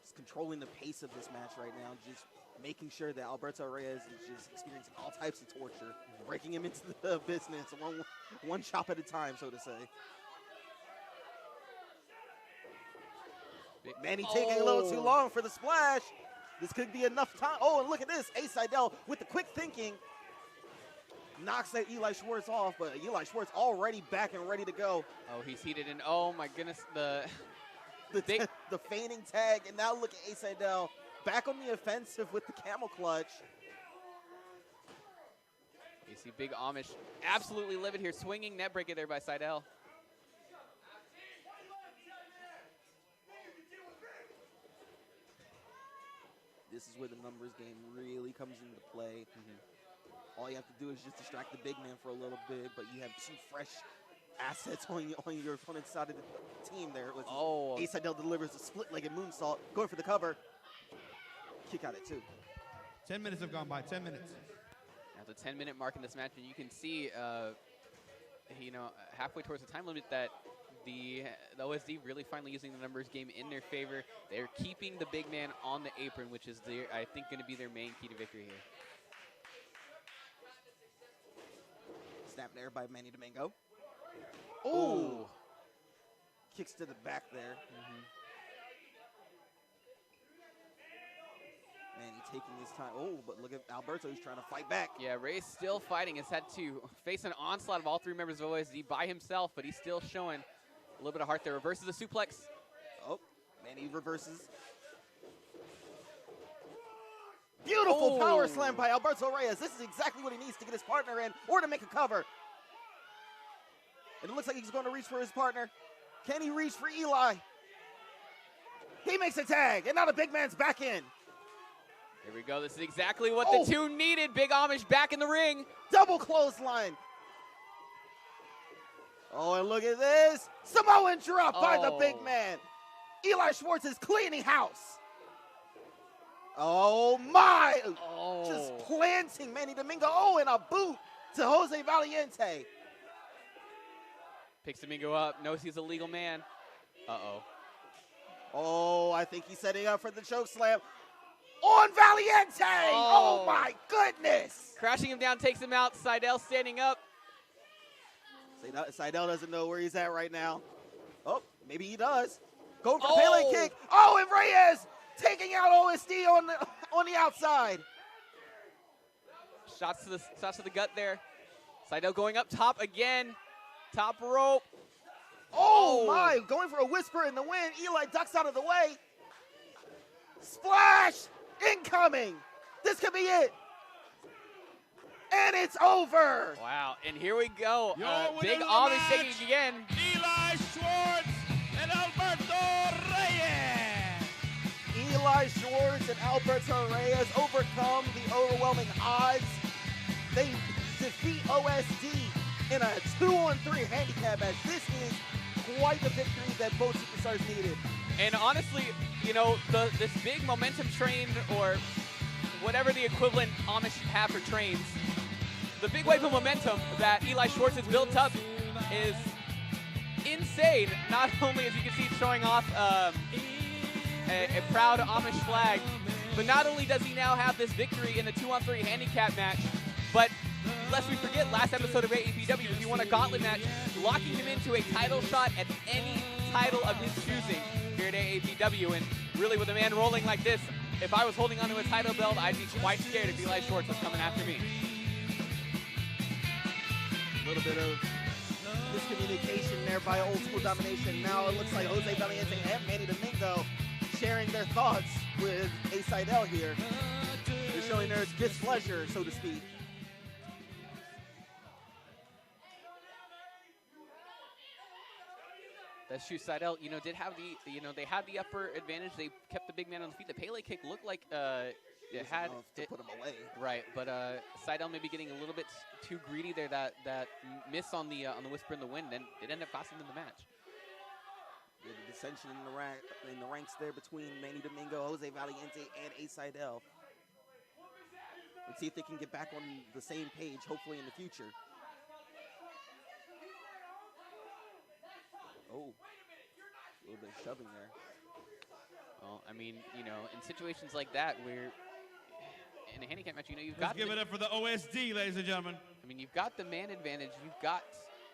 Just controlling the pace of this match right now, just making sure that Alberto Reyes is just experiencing all types of torture, breaking him into the business one chop at a time, so to say. Manny taking a little too long for the splash. This could be enough time. Oh, and look at this. Ace Seidel with the quick thinking knocks that Eli Schwartz off, but Eli Schwartz already back and ready to go. Oh, he's heated, and oh my goodness, the feigning tag, and now look at Ace Seidel back on the offensive with the camel clutch. You see Big Amish absolutely livid here, swinging net breaker there by Seidel. This is where the numbers game really comes into play. All you have to do is just distract the big man for a little bit, but you have two fresh assets on your opponent's side of the team there. Oh. Ace Seidel delivers a split-legged moonsault, going for the cover. Kick out at 2. 10 minutes have gone by, 10 minutes. At the 10-minute mark in this match, and you can see, halfway towards the time limit that the OSD really finally using the numbers game in their favor. They're keeping the big man on the apron, which is, I think, going to be their main key to victory here. Snap there by Manny Domingo. Oh! Kicks to the back there. Manny taking his time. Oh, but look at Alberto. He's trying to fight back. Yeah, Ray's still fighting. He's had to face an onslaught of all 3 members of OSD by himself, but he's still showing a little bit of heart there. Reverses the suplex. Oh, Manny reverses. Beautiful power slam by Alberto Reyes. This is exactly what he needs to get his partner in or to make a cover. And it looks like he's going to reach for his partner. Can he reach for Eli? He makes a tag, and now the big man's back in. Here we go. This is exactly what the 2 needed. Big Amish back in the ring. Double clothesline. Oh, and look at this. Samoan drop by the big man. Eli Schwartz is cleaning house. Oh, my. Just planting Manny Domingo. Oh, and a boot to Jose Valiente. Picks Domingo up. Knows he's a legal man. Uh-oh. Oh, I think he's setting up for the choke slam. On Valiente! Oh my goodness! Crashing him down, takes him out. Seidel standing up. Seidel doesn't know where he's at right now. Oh, maybe he does. Going for the Pele kick. Oh, and Reyes taking out OSD on the outside. Shots to the gut there. Seidel going up top again. Top rope. Oh my, going for a whisper in the wind. Eli ducks out of the way. Splash! Incoming! This could be it. And it's over. Wow, and here we go. Big Amish taking again. Eli Schwartz and Alberto Reyes. Eli Schwartz and Alberto Reyes overcome the overwhelming odds. They defeat OSD in a 2-on-3 handicap match. This is quite the victory that both superstars needed. And honestly, this big momentum train, or whatever the equivalent Amish have for trains, the big wave of momentum that Eli Schwartz has built up is insane. Not only, as you can see, showing off a proud Amish flag, but not only does he now have this victory in the 2-on-3 handicap match, but lest we forget, last episode of AAPW, he won a gauntlet match, locking him into a title shot at any title of his choosing here at AAPW. And really, with a man rolling like this, if I was holding onto a title belt, I'd be quite scared if Eli Schwartz was coming after me. A little bit of miscommunication there by Old School Domination. Now it looks like Jose Valiente and Manny Domingo sharing their thoughts with Ace Seidel here. They're showing their displeasure, so to speak. That's true. Seidel, did have they had the upper advantage. They kept the big man on the feet. The Pele kick looked like it had to put him away. Right, but Seidel maybe getting a little bit too greedy there. That miss on the whisper in the wind, and it ended up costing them the match. Yeah, the dissension in the ranks there between Manny Domingo, Jose Valiente, and Ace Seidel. Let's see if they can get back on the same page, hopefully in the future. Oh, a little bit of shoving there. Well, I mean, in situations like that where in a handicap match, you've got Let's give it up for the OSD, ladies and gentlemen. I mean, you've got the man advantage. You've got,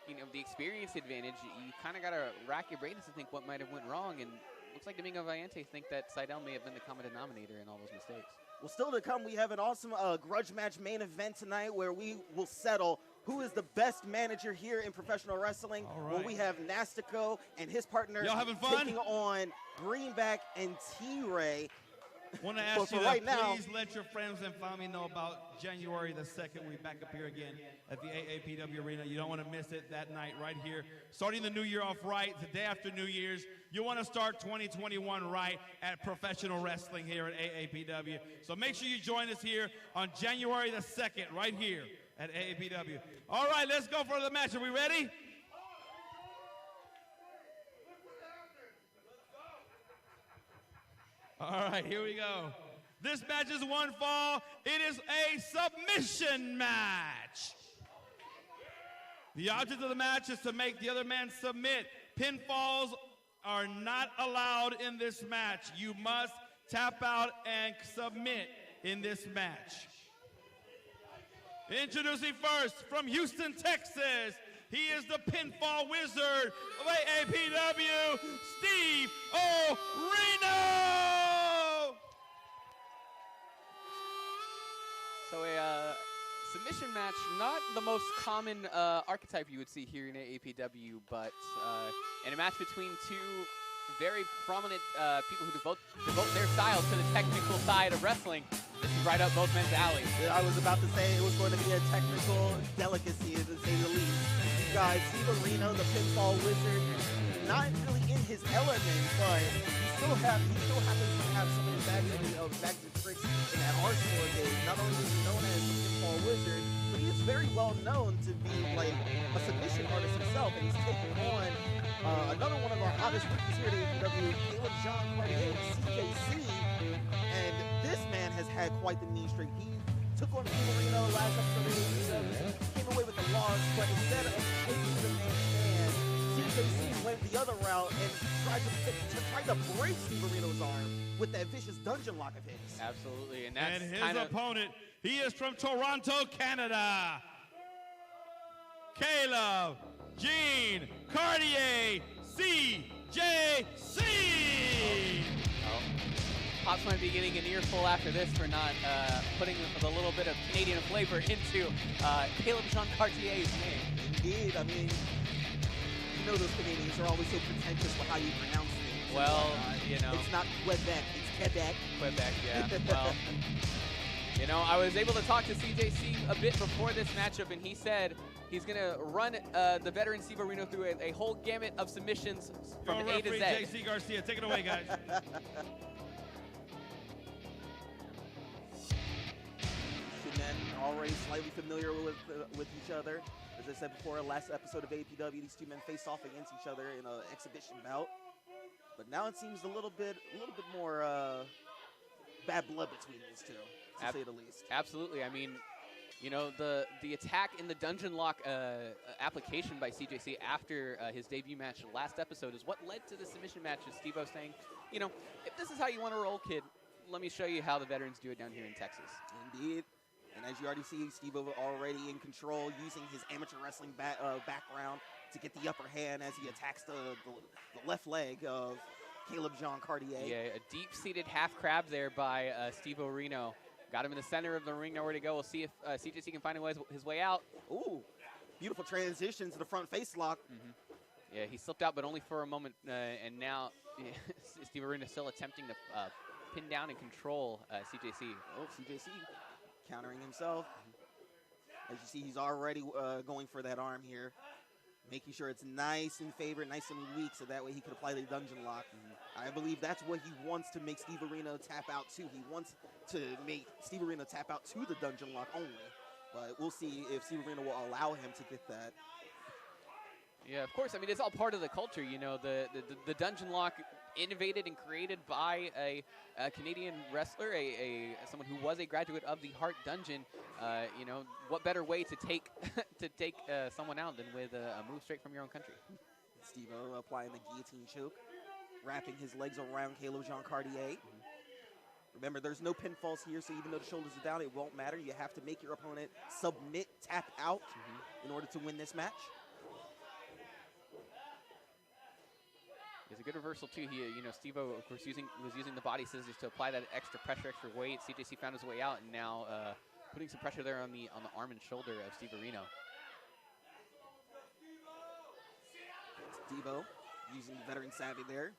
the experience advantage. You kind of got to rack your brains to think what might have went wrong. And looks like Domingo Valiente think that Seidel may have been the common denominator in all those mistakes. Well, still to come, we have an awesome grudge match main event tonight where we will settle who is the best manager here in professional wrestling. All right. Well, we have Nastico and his partners taking on Greenback and T-Ray. Want to ask you right now, please let your friends and family know about January the 2nd. We're back up here again at the AAPW Arena. You don't want to miss it that night right here. Starting the new year off right, the day after New Year's. You want to start 2021 right at professional wrestling here at AAPW. So make sure you join us here on January the 2nd right here at AAPW. All right, let's go for the match. Are we ready? All right, here we go. This match is one fall. It is a submission match. The object of the match is to make the other man submit. Pinfalls are not allowed in this match. You must tap out and submit in this match. Introducing first from Houston, Texas, he is the pinfall wizard of AAPW, Steve O'Reno! So a submission match, not the most common archetype you would see here in AAPW, but in a match between two very prominent people who devote their styles to the technical side of wrestling. This is right up both men's alleys. I was about to say it was going to be a technical delicacy, to say the least. You guys, Steve Areno, the pinfall wizard, not really in his element, but he still happens to have some of the bags of tricks in that arsenal game. Not only is he known as the pinfall wizard, but he is very well known to be like a submission artist himself, and he's taking on another one of our hottest rookies here at AEW, Caleb John Cartier, CJC. And this man has had quite the mean streak. He took on Steve Areno last episode of AEW, came away with the loss, but instead of taking the man's stand, CJC went the other route and tried to break Steve Areno's arm with that vicious dungeon lock of his. Absolutely, and that's his opponent, he is from Toronto, Canada. Caleb Jean Cartier, CJC. Pops might be getting an earful after this for not putting a little bit of Canadian flavor into Caleb Jean Cartier's name. Indeed, I mean, you know those Canadians are always so pretentious with how you pronounce things. Well, you know. It's not Quebec, it's Quebec. Quebec, yeah. Well, you know, I was able to talk to CJC a bit before this matchup, and he said he's going to run the veteran Steve Areno through a whole gamut of submissions from A to Z. JC Garcia, take it away, guys. Men already slightly familiar with each other. As I said before, last episode of APW, these two men faced off against each other in an exhibition bout. But now it seems a little bit more bad blood between these two, to say the least. Absolutely. I mean, you know, the attack in the dungeon lock application by CJC after his debut match last episode is what led to the submission match. As Steve-O saying, you know, if this is how you want to roll, kid, let me show you how the veterans do it down here in Texas. Indeed. And as you already see, Steve-O already in control, using his amateur wrestling background to get the upper hand as he attacks the left leg of Caleb Jean Cartier. Yeah, a deep-seated half crab there by Steve O'Reno. Got him in the center of the ring, nowhere to go. We'll see if CJC can find his way out. Ooh, beautiful transition to the front face lock. Yeah, he slipped out, but only for a moment. And now Steve Areno still attempting to pin down and control CJC. Oh, CJC countering himself. As you see, he's already going for that arm here, making sure it's nice and favored, nice and weak, so that way he can apply the dungeon lock. I believe that's what he wants to make Steve Areno tap out to. He wants to make Steve Areno tap out to the dungeon lock only. But we'll see if Steve Areno will allow him to get that. Yeah, of course. I mean, it's all part of the culture. You know, the dungeon lock innovated and created by a Canadian wrestler, someone who was a graduate of the Heart Dungeon. You know, what better way to take someone out than with a move straight from your own country? Steve-O applying the guillotine choke, wrapping his legs around Caleb Jean Cartier. Remember, there's no pinfalls here, so even though the shoulders are down, it won't matter. You have to make your opponent submit, tap out in order to win this match. It's a good reversal too. Steve-O, of course, was using the body scissors to apply that extra pressure, extra weight. CJC found his way out, and now putting some pressure there on the arm and shoulder of Steve Areno. Steve-O using veteran savvy there.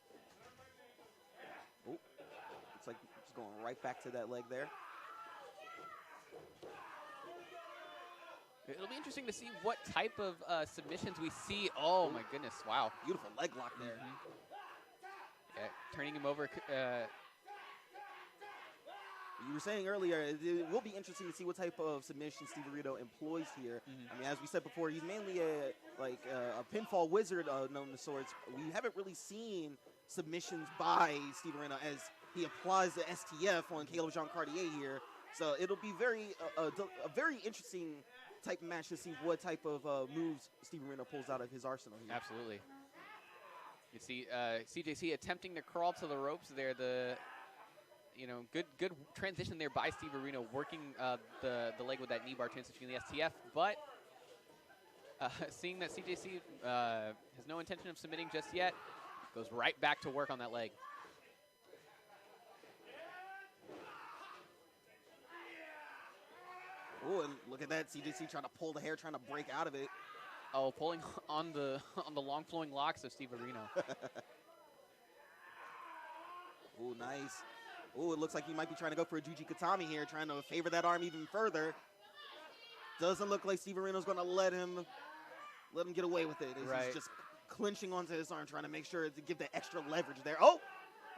Oh, looks like he's going right back to that leg there. It'll be interesting to see what type of submissions we see. Oh, my goodness. Wow. Beautiful leg lock there. Yeah, turning him over. You were saying earlier, it will be interesting to see what type of submission Steve Areno employs here. I mean, as we said before, he's mainly a pinfall wizard known to sorts. We haven't really seen submissions by Steve Areno as he applies the STF on Caleb Jean Cartier here. So it'll be a very interesting type of match to see what type of moves Steven Reno pulls out of his arsenal here. Absolutely. You see CJC attempting to crawl to the ropes there. Good transition there by Steve Reno, working the leg with that knee bar transition in the STF. But seeing that CJC has no intention of submitting just yet, goes right back to work on that leg. Oh, and look at that. CJC trying to pull the hair, trying to break out of it. Oh, pulling on the long flowing locks of Steve Reno. Oh, nice. Oh, it looks like he might be trying to go for a Juji Katami here, trying to favor that arm even further. Doesn't look like Steve Reno's going to let him get away with it. He's just clinching onto his arm, trying to make sure to give the extra leverage there. Oh,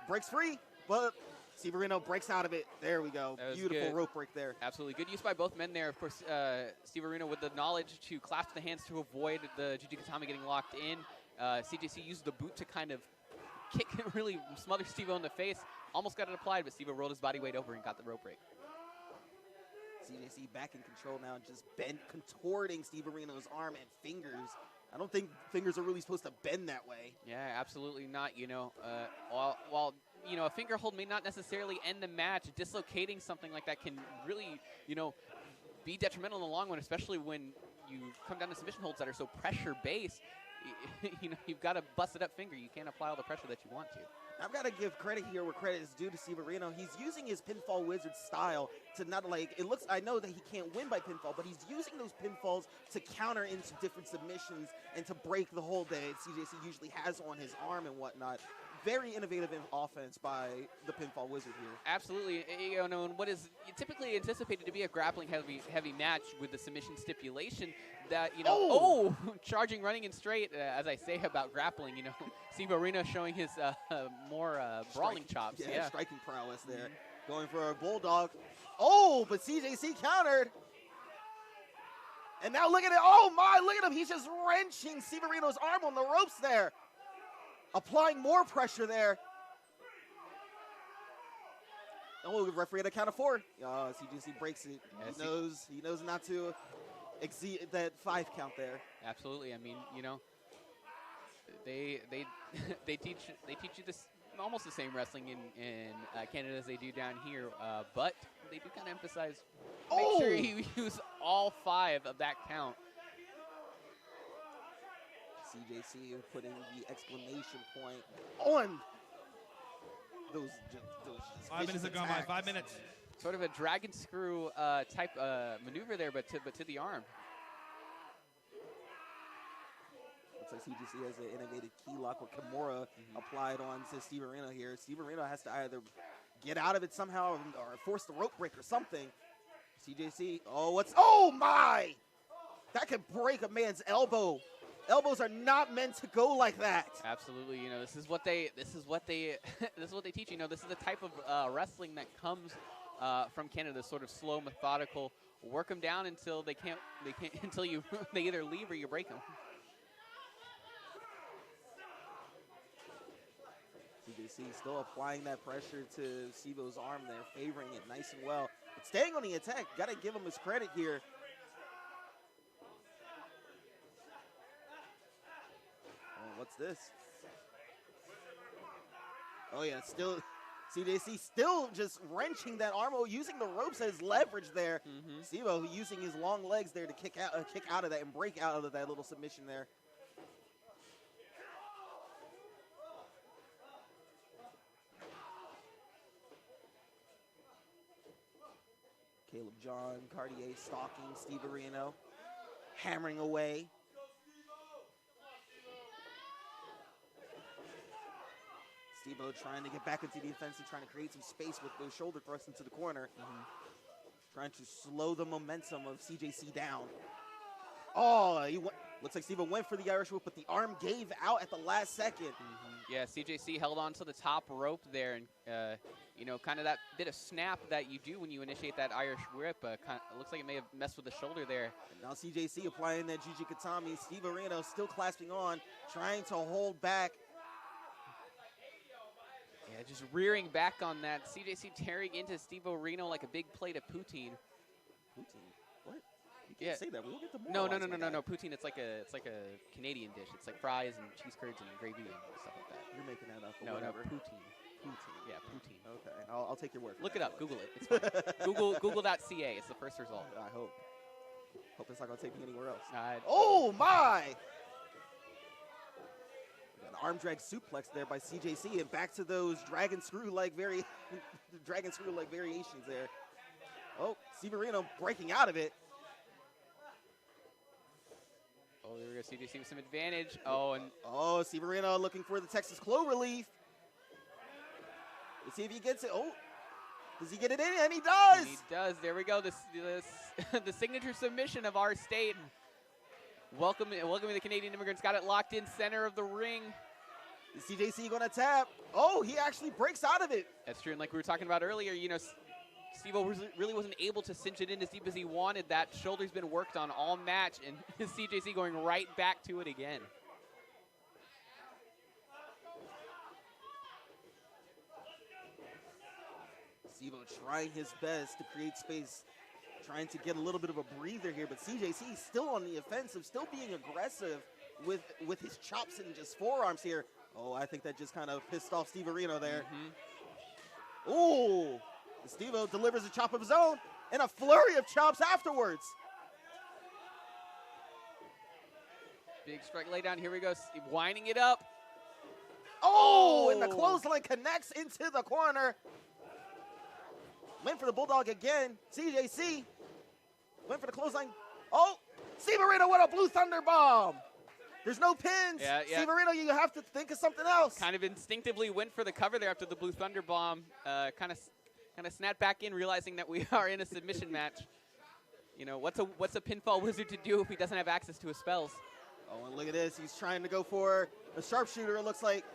breaks free, but Steve Reno breaks out of it. There we go. Beautiful rope break there. Absolutely. Good use by both men there. Of course, Steve Reno with the knowledge to clasp the hands to avoid the Juji Katami getting locked in. CJC used the boot to kind of kick, really smother Steve in the face. Almost got it applied, but Steve rolled his body weight over and got the rope break. CJC back in control now, just contorting Steve Reno's arm and fingers. I don't think fingers are really supposed to bend that way. Yeah, absolutely not. While a finger hold may not necessarily end the match, dislocating something like that can really, be detrimental in the long run, especially when you come down to submission holds that are so pressure-based. You've got a busted up finger. You can't apply all the pressure that you want to. I've got to give credit here where credit is due to Steve Reno. He's using his pinfall wizard style to not I know that he can't win by pinfall, but he's using those pinfalls to counter into different submissions and to break the hold that CJC usually has on his arm and whatnot. Very innovative in offense by the pinfall wizard here. Absolutely. And what is typically anticipated to be a grappling heavy match with the submission stipulation that, charging, running, and straight, as I say about grappling, Steve Reno showing his more brawling chops. Yeah, striking prowess there. Going for a bulldog. Oh, but CJC countered. And now look at it. Oh, my, look at him. He's just wrenching Steve Reno's arm on the ropes there. Applying more pressure there. Oh, the referee at a count of 4. CJC breaks it. He knows not to exceed that 5 count there. Absolutely. I mean, they teach you this almost the same wrestling in Canada as they do down here, but they do kind of emphasize make sure you use all 5 of that count. CJC putting the exclamation point on those 5 minutes have gone by. 5 minutes. Sort of a dragon screw type maneuver there, but to the arm. Looks like CJC has an innovative key lock with Kimura applied on to Steve Reno here. Steve Reno has to either get out of it somehow or force the rope break or something. CJC, oh my! That could break a man's elbow. Elbows are not meant to go like that. Absolutely, this is what they teach. This is the type of wrestling that comes from Canada, sort of slow, methodical. Work them down until they can't until they either leave or you break them. CJC still applying that pressure to Sivo's arm there, favoring it nice and well. But staying on the attack, got to give him his credit here. What's this? Oh, yeah, still, CJC still just wrenching that arm, using the ropes as leverage there. Sivo using his long legs there to kick out of that and break out of that little submission there. Caleb John Cartier stalking Steve Reno, hammering away. Steve-O trying to get back into the offensive, trying to create some space with those shoulder thrusts into the corner. Trying to slow the momentum of CJC down. Oh, looks like Steve-O went for the Irish whip, but the arm gave out at the last second. Yeah, CJC held on to the top rope there, and kind of that bit of snap that you do when you initiate that Irish whip. It looks like it may have messed with the shoulder there. And now CJC applying that Juji Katami. Steve Reno still clasping on, trying to hold back. Yeah, just rearing back on that. CJC tearing into Steve Reno like a big plate of poutine. Poutine? What? You can't say that. We'll get the No. Poutine. It's like a Canadian dish. It's like fries and cheese curds and gravy and stuff like that. You're making that up. No, whatever. poutine. Poutine. Yeah, poutine. Okay, I'll take your word for Look that. it up. Google it. It's fine. Google.ca. It's the first result. I hope. Hope it's not going to take me anywhere else. Uh, Oh, my! We got an arm drag suplex there by CJC, and back to those dragon screw-like variations there. Oh, Severino breaking out of it. Oh, there we go. CJC with some advantage. Oh, and Severino looking for the Texas Cloverleaf. Let's see if he gets it. Oh, does he get it in? And he does. He does. There we go. This the signature submission of our state. Welcoming the Canadian immigrants. Got it locked in center of the ring. Is CJC going to tap? Oh, he actually breaks out of it. That's true. And like we were talking about earlier, you know, Steve-O really wasn't able to cinch it in as deep as he wanted. That shoulder's been worked on all match, and CJC going right back to it again. Steve-O trying his best to create space, trying to get a little bit of a breather here, but CJC still on the offensive, still being aggressive with his chops and just forearms here. Oh, I think that just kind of pissed off Steve Reno there. Ooh, Steve-O delivers a chop of his own and a flurry of chops afterwards. Big strike lay down. Here we go. Winding it up. Oh, and the clothesline connects into the corner. Went for the Bulldog again. CJC went for the clothesline. Oh, Severino with a Blue Thunder Bomb. There's no pins. Yeah. Severino, you have to think of something else. Kind of instinctively went for the cover there after the Blue Thunder Bomb. Kind of snapped back in, realizing that we are in a submission match. You know, what's a pinfall wizard to do if he doesn't have access to his spells? Oh, and look at this. He's trying to go for a sharpshooter. It looks like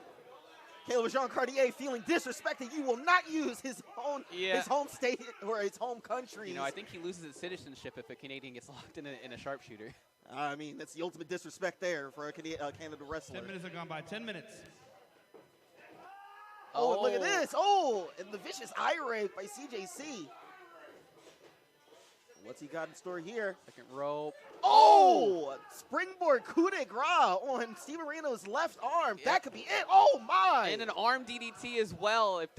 Caleb Jean Cartier feeling disrespected. You will not use his home state or his home country. You know, I think he loses his citizenship if a Canadian gets locked in a sharpshooter. I mean, that's the ultimate disrespect there for a Canada wrestler. 10 minutes have gone by. 10 minutes. Oh, look at this. Oh, and the vicious eye rape by CJC. What's he got in store here? Second rope. Oh, springboard coup de grace on Severino's left arm. Yep. That could be it. Oh, my. And an arm DDT as well. If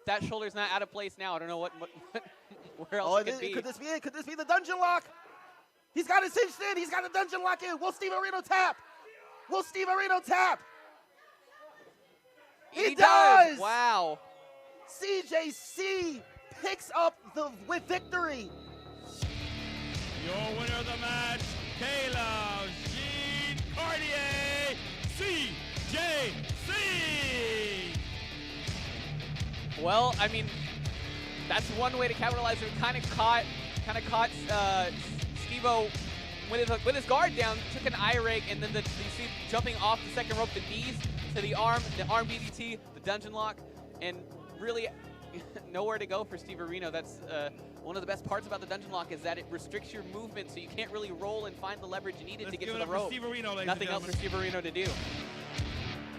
that shoulder's not out of place now, I don't know where else it could be. Could this be it? Could this be the dungeon lock? He's got it cinched in. He's got a dungeon lock in. Will Severino tap? Will Severino tap? He does. Wow. CJC picks up the victory. Your winner of the match, Caleb Jean Cartier, CJC. Well, I mean, that's one way to capitalize. It kind of caught Steve-O with his guard down, took an eye rake, and then you see jumping off the second rope, the knees to the arm DDT, the dungeon lock, and really nowhere to go for Steve Reno. That's one of the best parts about the dungeon lock is that it restricts your movement, so you can't really roll and find the leverage you needed to get to the rope. Nothing else for Steve Reno to do.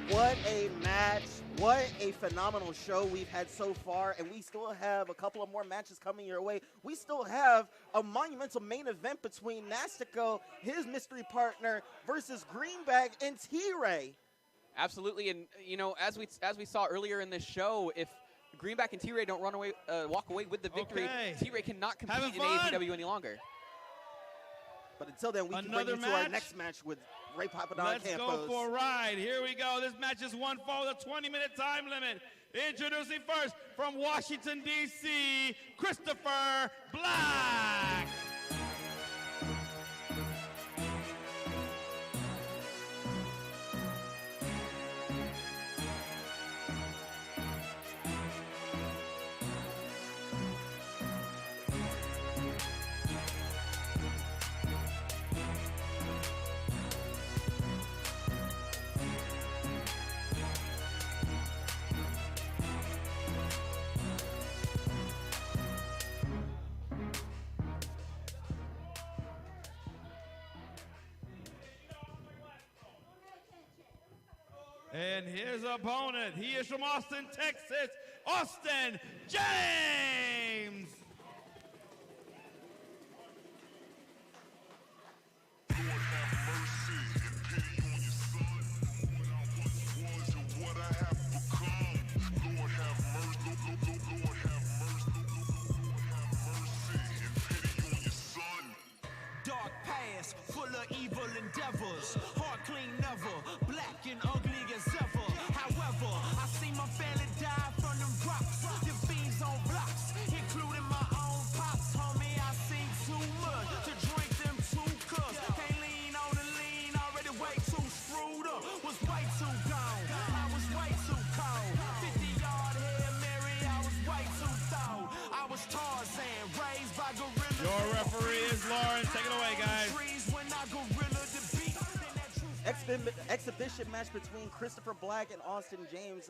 What a match. What a phenomenal show we've had so far, and we still have a couple of more matches coming your way. We still have a monumental main event between Nastico, his mystery partner, versus Greenback and T-Ray. Absolutely, and you know, as we saw earlier in this show, if Greenback and T-Ray don't walk away with the victory, T-Ray cannot compete in AAPW any longer. But until then, we can bring you to our next match with Ray Papadon Campos. Let's go for a ride. Here we go. This match is one fall with a 20-minute time limit. Introducing first from Washington, D.C., Christopher Black. And his opponent, he is from Austin, Texas, Austin James. Dark past, full of evil endeavors. Heart clean never, black and ugly as ever. However, I see my family die from them rocks. The fiends on blocks, including my own pops. Homie, I seen too much to drink them 2 cups. Can't lean on the lean, already way too screwed up. Was way too gone, I was way too cold. 50-yard Hail Mary, I was way too thorough. I was Tarzan, raised by gorillas. Your referee is Lawrence. Take it away, guys. Exhibition match between Christopher Black and Austin James.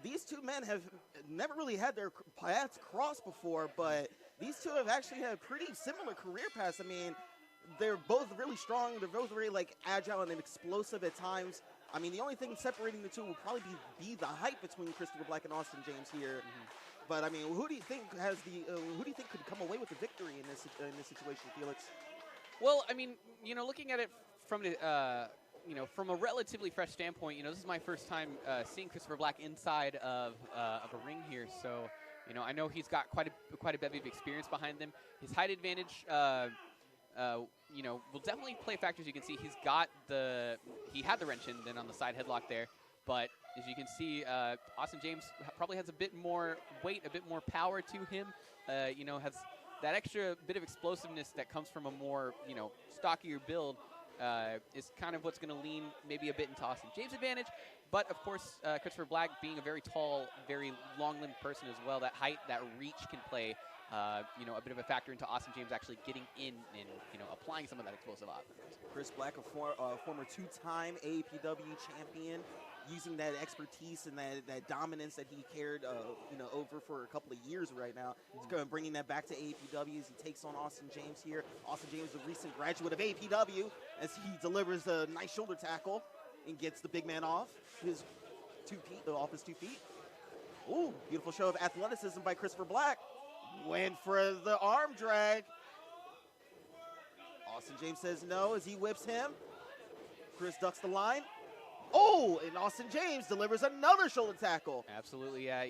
These two men have never really had their paths cross before, but these two have actually had pretty similar career paths. I mean, they're both really strong. They're both very agile and explosive at times. I mean, the only thing separating the two will probably be the height between Christopher Black and Austin James here. But I mean, who do you think could come away with the victory in this situation, Felix? Well, I mean, looking at it from the, from a relatively fresh standpoint, this is my first time seeing Christopher Black inside of a ring here. So, I know he's got quite a bevy of experience behind him. His height advantage, will definitely play a factor. As you can see, he had the wrench in then on the side headlock there. But as you can see, Austin James probably has a bit more weight, a bit more power to him. Has that extra bit of explosiveness that comes from a more, stockier build is kind of what's going to lean maybe a bit into Austin James' advantage. But, of course, Christopher Black being a very tall, very long-limbed person as well, that height, that reach can play, a bit of a factor into Austin James actually getting in and, applying some of that explosive offense. Chris Black, a former 2-time AAPW champion, using that expertise and that dominance that he carried, over for a couple of years right now. He's going bringing that back to AAPW as he takes on Austin James here. Austin James, a recent graduate of AAPW, as he delivers a nice shoulder tackle and gets the big man off his 2 feet. Ooh, beautiful show of athleticism by Christopher Black. Went for the arm drag. Austin James says no as he whips him. Chris ducks the line. Oh, and Austin James delivers another shoulder tackle. Absolutely, yeah.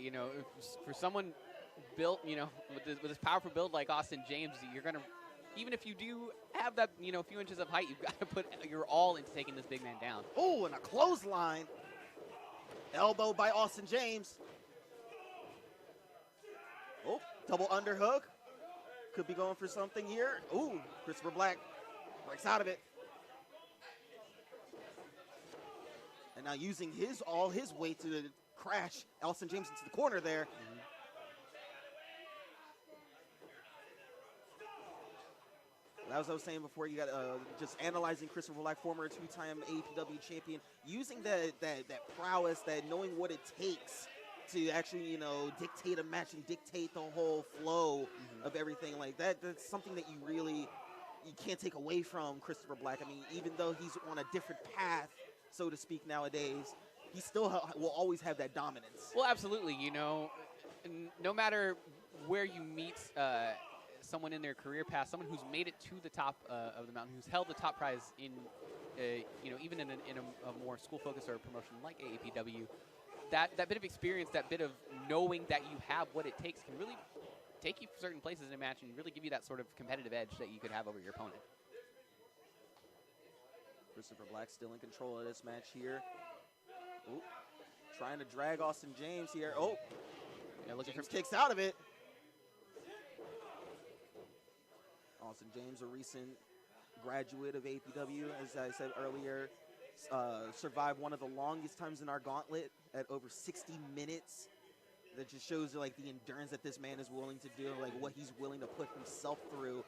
For someone built, with this powerful build like Austin James, you're going to, even if you do have that, few inches of height, you've got to put your all into taking this big man down. Oh, and a clothesline. Elbow by Austin James. Oh, double underhook. Could be going for something here. Ooh, Christopher Black breaks out of it. And now using all his weight to crash Austin James into the corner there. As I was saying before, you got just analyzing Christopher Black, former 2-time AAPW champion, using that prowess, that knowing what it takes to actually, dictate a match and dictate the whole flow of everything like that. That's something that you can't take away from Christopher Black. I mean, even though he's on a different path, so to speak, nowadays, he still will always have that dominance. Well, absolutely. No matter where you meet someone in their career path, someone who's made it to the top of the mountain, who's held the top prize in, even in a more school-focused or a promotion like AAPW, that bit of experience, that bit of knowing that you have what it takes can really take you to certain places in a match and really give you that sort of competitive edge that you could have over your opponent. Christopher Black still in control of this match here. Ooh, trying to drag Austin James here. Oh, yeah, James kicks out of it. Austin James, a recent graduate of APW, as I said earlier, survived one of the longest times in our gauntlet at over 60 minutes. That just shows the endurance that this man is willing to do, what he's willing to put himself through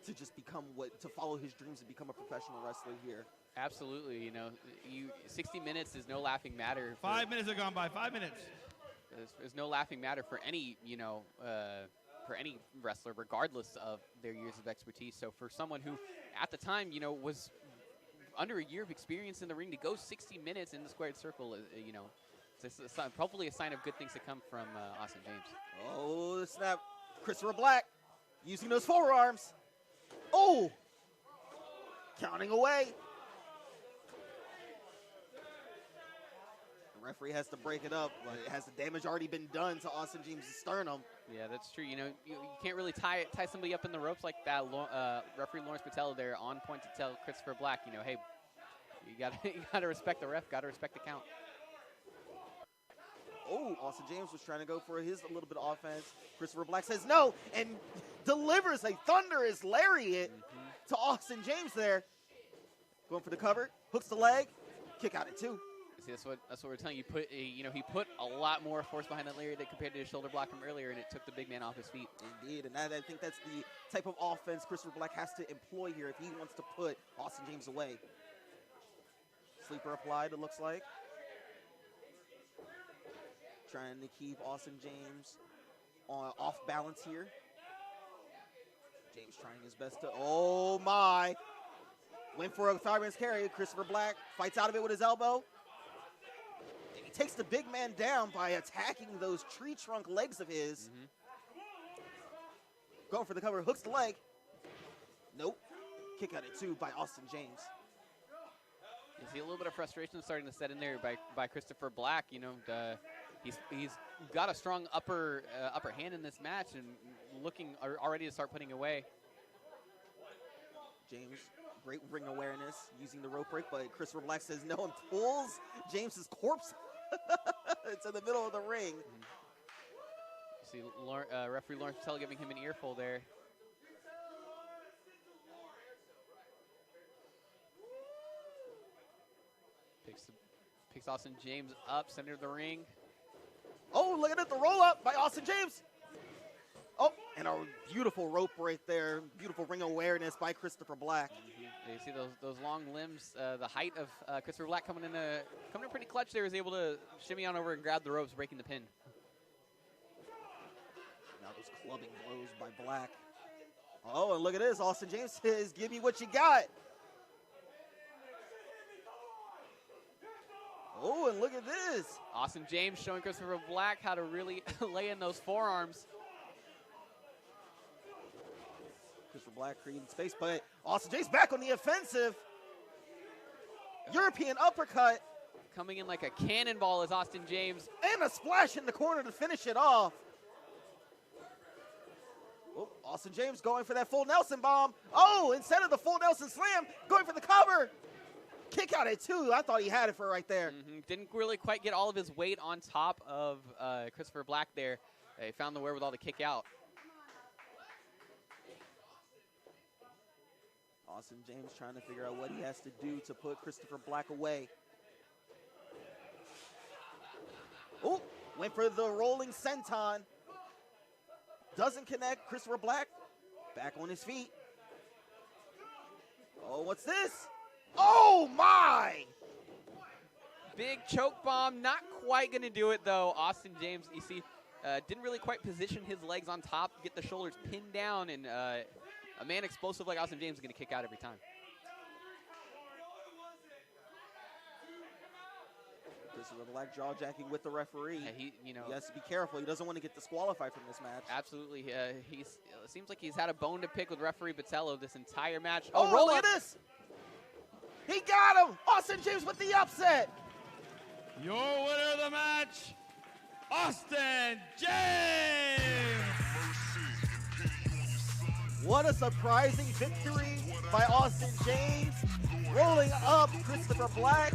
to just to follow his dreams and become a professional wrestler here. Absolutely, 60 minutes is no laughing matter. 5 minutes have gone by. 5 minutes. There's no laughing matter for any, for any wrestler, regardless of their years of expertise. So for someone who, at the time, was under a year of experience in the ring to go 60 minutes in the squared circle, you know, it's probably a sign of good things to come from Austin James. Oh, snap. Christopher Black using those forearms. Oh! Counting away. The referee has to break it up, but has the damage already been done to Austin James' sternum? Yeah, that's true. You know, you can't really tie somebody up in the ropes like that. Referee Lawrence Patel there on point to tell Christopher Black, you know, hey, you gotta respect the ref, gotta respect the count. Oh, Austin James was trying to go for his little bit of offense. Christopher Black says no and delivers a thunderous lariat to Austin James there. Going for the cover, hooks the leg, kick out at 2. See, that's what we're telling you. He put a lot more force behind that lariat compared to his shoulder block from earlier, and it took the big man off his feet. Indeed, and I think that's the type of offense Christopher Black has to employ here if he wants to put Austin James away. Sleeper applied, it looks like. Trying to keep Austin James off balance here. James trying his best to, oh my. Went for a fireman's carry. Christopher Black fights out of it with his elbow. And he takes the big man down by attacking those tree trunk legs of his. Going for the cover, hooks the leg. Nope. Kick out at 2 by Austin James. You see a little bit of frustration starting to set in there by Christopher Black. You know, he's got a strong upper hand in this match and looking already to start putting away. James, great ring awareness using the rope break, but Christopher Black says no and pulls James's corpse into the middle of the ring. You see referee Lawrence Patel giving him an earful there. Picks Austin James up, center of the ring. Oh, look at it, the roll up by Austin James. Oh, and a beautiful rope right there. Beautiful ring awareness by Christopher Black. You see those long limbs, the height of Christopher Black coming in pretty clutch there. Is able to shimmy on over and grab the ropes, breaking the pin. Now those clubbing blows by Black. Oh, and look at this. Austin James says, give me what you got. Oh, and look at this. Austin James showing Christopher Black how to really lay in those forearms. Christopher Black creating space, but Austin James back on the offensive. European uppercut. Coming in like a cannonball is Austin James. And a splash in the corner to finish it off. Oh, Austin James going for that full Nelson bomb. Oh, instead of the full Nelson slam, going for the cover. Kick out at 2. I thought he had it for right there. Didn't really quite get all of his weight on top of Christopher Black there. He found the wherewithal to kick out. Austin James trying to figure out what he has to do to put Christopher Black away. Oh, went for the rolling senton. Doesn't connect. Christopher Black back on his feet. Oh, what's this? Oh, my! Big choke bomb. Not quite going to do it, though. Austin James, you see, didn't really quite position his legs on top, get the shoulders pinned down, and a man explosive like Austin James is going to kick out every time. Christopher Black jaw-jacking with the referee. Yeah, he has to be careful. He doesn't want to get disqualified from this match. Absolutely. It seems like he's had a bone to pick with referee Botello this entire match. Oh, roll look up. at this. He got him. Austin James with the upset. Your winner of the match, Austin James. What a surprising victory by Austin James, rolling up Christopher Black.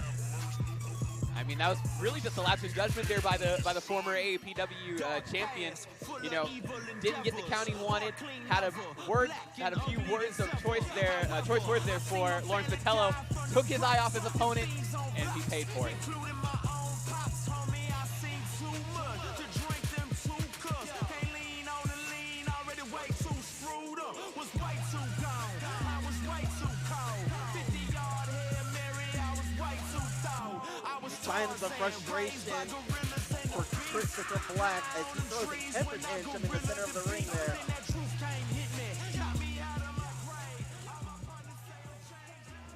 I mean, that was really just a lapse of judgment there by the former AAPW champion. You know, didn't get the count he wanted. Had a few words of choice words there for Lawrence Botello. Took his eye off his opponent, and he paid for it. Signs of frustration for Christopher Black as he throws a temper tantrum in the center of the ring there.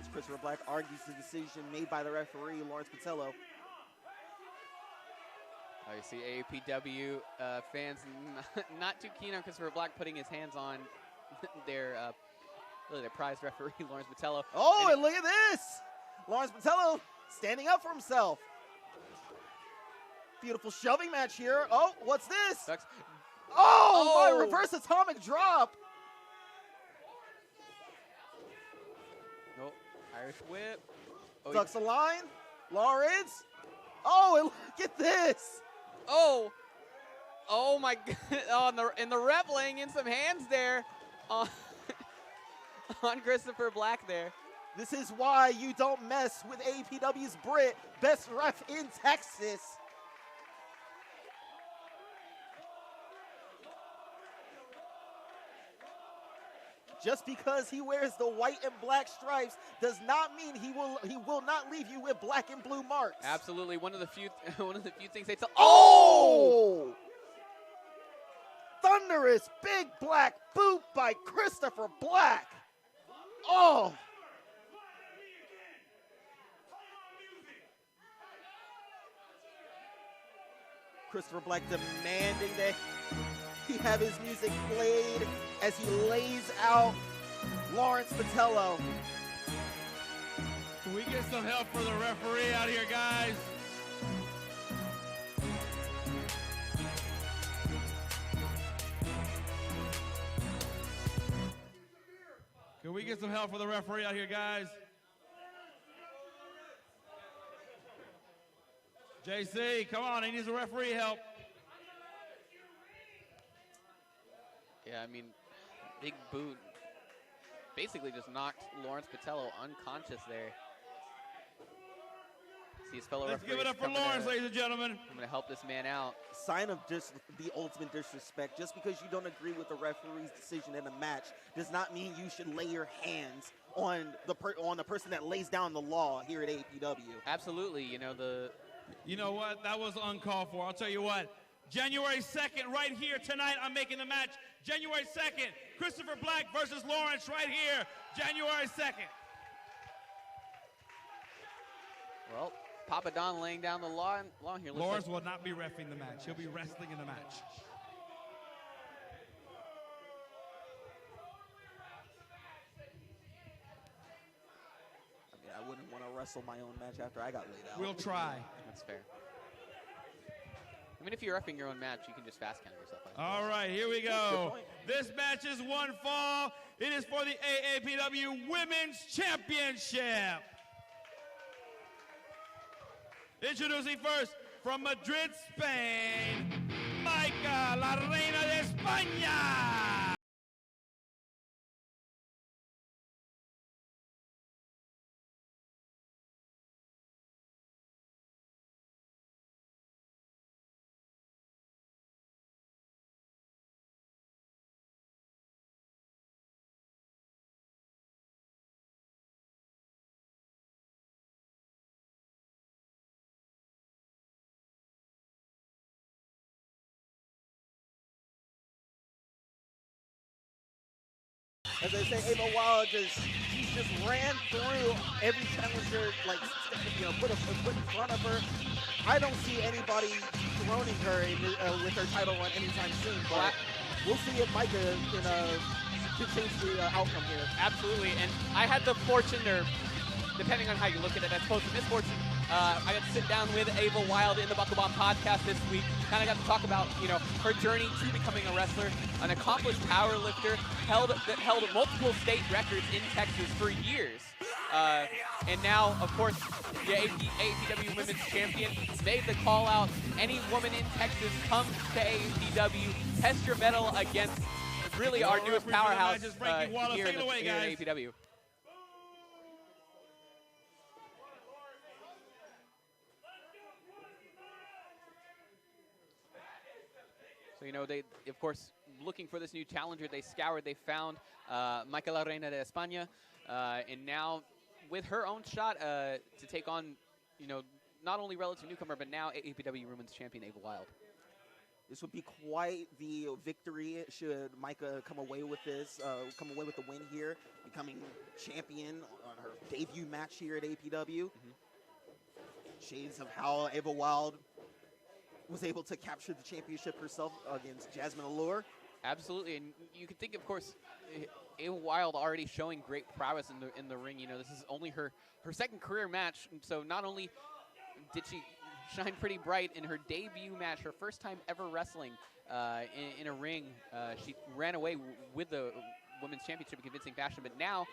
As Christopher Christopher Black argues the decision made by the referee, Lawrence Patello. Oh, you see AAPW fans not too keen on Christopher Black putting his hands on their really their prized referee, Lawrence Patello. Oh, and look at this! Lawrence Patello standing up for himself. Beautiful shoving match here. Oh, what's this? Oh, my reverse atomic drop. Oh, Irish whip. Oh, Ducks the line. Lawrence. Oh, and look at this. Oh my God. Oh, and the ref laying in some hands there on, on Christopher Black there. This is why you don't mess with AAPW's Brit, best ref in Texas. Just because he wears the white and black stripes does not mean he will not leave you with black and blue marks. Absolutely, one of the few things they tell. Oh! Thunderous big black boot by Christopher Black. Oh! Christopher Black demanding that he have his music played as he lays out Lawrence Patello. Can we get some help for the referee out here, guys? Can we get some help for the referee out here, guys? JC, come on, he needs a referee help. Yeah, I mean, big boot basically just knocked Lawrence Patello unconscious there. See his fellow Let's referees give it up for Lawrence, ladies and gentlemen. I'm going to help this man out. Sign of just the ultimate disrespect. Just because you don't agree with the referee's decision in a match does not mean you should lay your hands on the person that lays down the law here at AAPW. Absolutely, you know You know what? That was uncalled for. I'll tell you what. January 2nd, right here tonight, I'm making the match. January 2nd, Christopher Black versus Lawrence right here, January 2nd. Well, Papa Don laying down the law here. Lawrence will not be reffing the match. He'll be wrestling in the match. I mean, I wouldn't want to wrestle my own match after I got laid out. We'll try. That's fair. I mean, if you're repping your own match, you can just fast count yourself. All right, here we go. This match is one fall. It is for the AAPW Women's Championship. Introducing first, from Madrid, Spain, Maika, la reina de España. As they say, Ava Wild just ran through every challenger, like, put in front of her. I don't see anybody throning her with her title run anytime soon, but we'll see if Micah can change the outcome here. Absolutely, and I had the fortune, or depending on how you look at it, I suppose the misfortune, I got to sit down with Ava Wild in the Buckle Bomb podcast this week. Kind of got to talk about, her journey to becoming a wrestler, an accomplished power lifter, held multiple state records in Texas for years. And now, of course, the AAPW Women's Champion made the call out. Any woman in Texas, come to AAPW, test your mettle against really our newest powerhouse here in AAPW. So, they, of course, looking for this new challenger, they scoured, they found Maika la Reina de España, and now with her own shot to take on, not only relative newcomer, but now AAPW Women's Champion Ava Wild. This would be quite the victory should Micah come away with this, come away with the win here, becoming champion on her debut match here at APW. Shades of how Ava Wild was able to capture the championship herself against Jasmine Allure. Absolutely, and you can think, of course, Ava Wild already showing great prowess in the ring. You know, this is only her second career match, so not only did she shine pretty bright in her debut match, her first time ever wrestling in a ring, she ran away with the women's championship in convincing fashion. But now,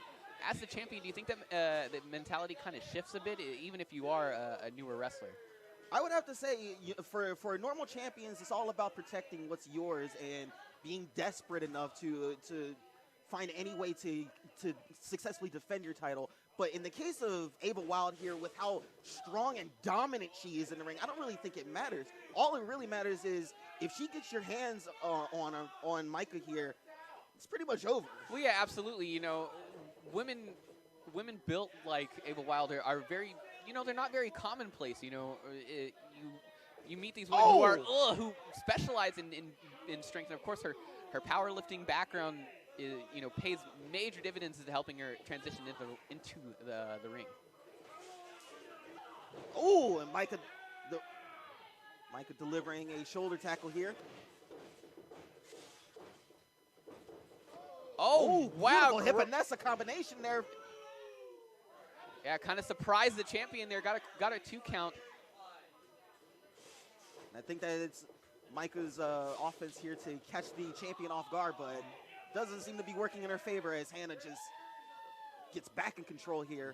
as the champion, do you think that the mentality kind of shifts a bit, even if you are a newer wrestler? I would have to say, for normal champions, it's all about protecting what's yours and being desperate enough to find any way to successfully defend your title. But in the case of Ava Wild here, with how strong and dominant she is in the ring, I don't really think it matters. All it really matters is if she gets your hands on Micah here, it's pretty much over. Well, yeah, absolutely. You know, women built like Ava Wild are very, you know, they're not very commonplace. You know, you meet these women who specialize in strength, and of course her powerlifting background pays major dividends into helping her transition into the ring. Oh, and Micah delivering a shoulder tackle here. Oh, wow. Hip and Nessa combination there. Yeah, kind of surprised the champion there. Got a 2 count. And I think that it's Micah's offense here to catch the champion off guard, but doesn't seem to be working in her favor as Hannah just gets back in control here.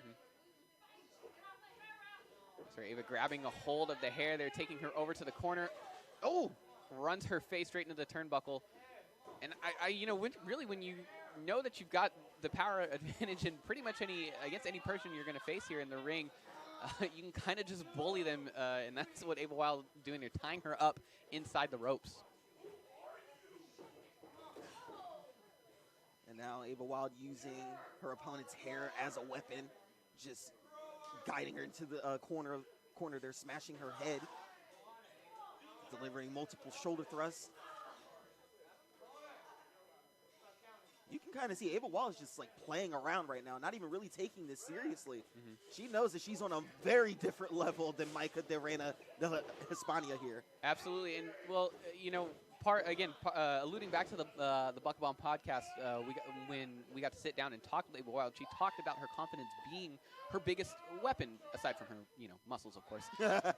So Ava grabbing a hold of the hair there, taking her over to the corner. Oh! Runs her face straight into the turnbuckle. And when you know that you've got the power advantage in pretty much against any person you're going to face here in the ring, you can kind of just bully them, and that's what Ava Wild doing. They're tying her up inside the ropes. And now Ava Wild using her opponent's hair as a weapon, just guiding her into the corner there, smashing her head, delivering multiple shoulder thrusts. You can kind of see Ava Wild is just like playing around right now, not even really taking this seriously. She knows that she's on a very different level than Micah de Reina de Hispania here. Absolutely, and well, alluding back to the Buck Bomb podcast, when we got to sit down and talk with Ava Wild, she talked about her confidence being her biggest weapon, aside from her, muscles, of course.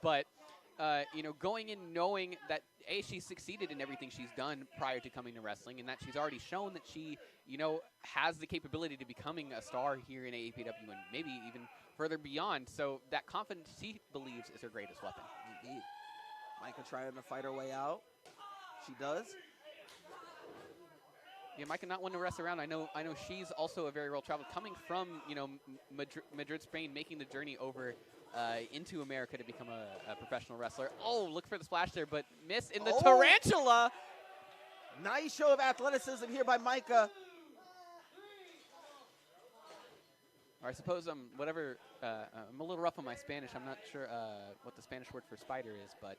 But going in knowing that she's succeeded in everything she's done prior to coming to wrestling, and that she's already shown that she, has the capability to becoming a star here in AAPW and maybe even further beyond. So that confidence she believes is her greatest weapon. Indeed. Micah trying to fight her way out. She does. Yeah, Micah not one to rest around. I know she's also a very well-traveled, coming from, Madrid, Spain, making the journey over into America to become a professional wrestler. Oh, look for the splash there, but miss in the tarantula. Nice show of athleticism here by Micah. Or I suppose I'm a little rough on my Spanish. I'm not sure what the Spanish word for spider is, but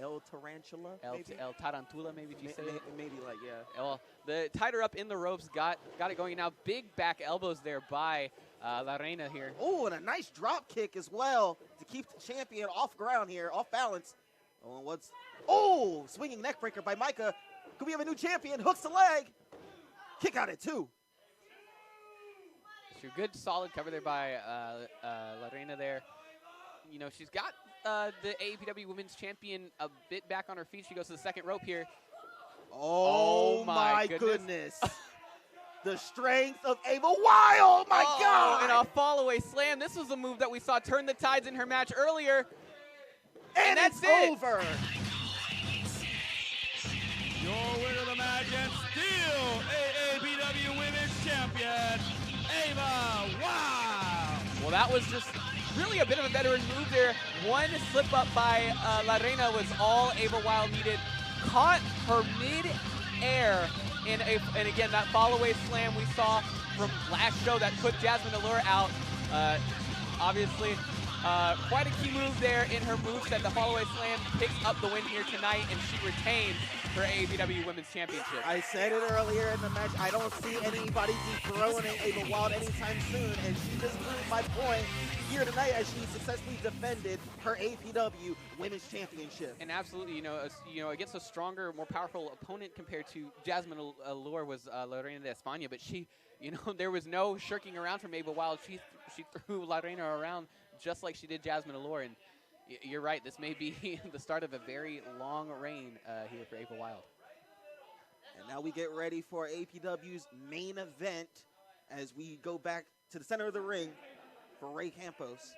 El tarantula, El tarantula, maybe if you say it. Maybe like, yeah. Well, the tied her up in the ropes, got it going. Now big back elbows there by La Reina here. Oh, and a nice drop kick as well to keep the champion off ground here, off balance. Swinging neck breaker by Micah. Could we have a new champion? Hooks the leg. Kick out at 2. It's a good solid cover there by La Reina there. She's got the AAPW Women's Champion a bit back on her feet. She goes to the second rope here. Oh my goodness. The strength of Ava Wild, my God! And a fall-away slam. This was a move that we saw turn the tides in her match earlier. And that's it. Over. Your winner of the match and still AAPW Women's Champion, Ava Wild. Well, that was just really a bit of a veteran move there. One slip up by La Reina was all Ava Wild needed. Caught her mid-air and again, that fall-away slam we saw from last show that took Jasmine Allure out. Obviously, Quite a key move there in her moveset. The fallaway slam picks up the win here tonight, and she retains her AAPW Women's Championship. I said it earlier in the match, I don't see anybody dethroning Ava Wild anytime soon, and she just proved my point here tonight as she successfully defended her AAPW Women's Championship. And absolutely, against a stronger, more powerful opponent compared to Jasmine Allure was Lorena de España, but she, there was no shirking around from Ava Wild. She threw Lorena around just like she did Jasmine Allure, and you're right, this may be the start of a very long reign here for Ava Wild. And now we get ready for APW's main event as we go back to the center of the ring for Ray Campos.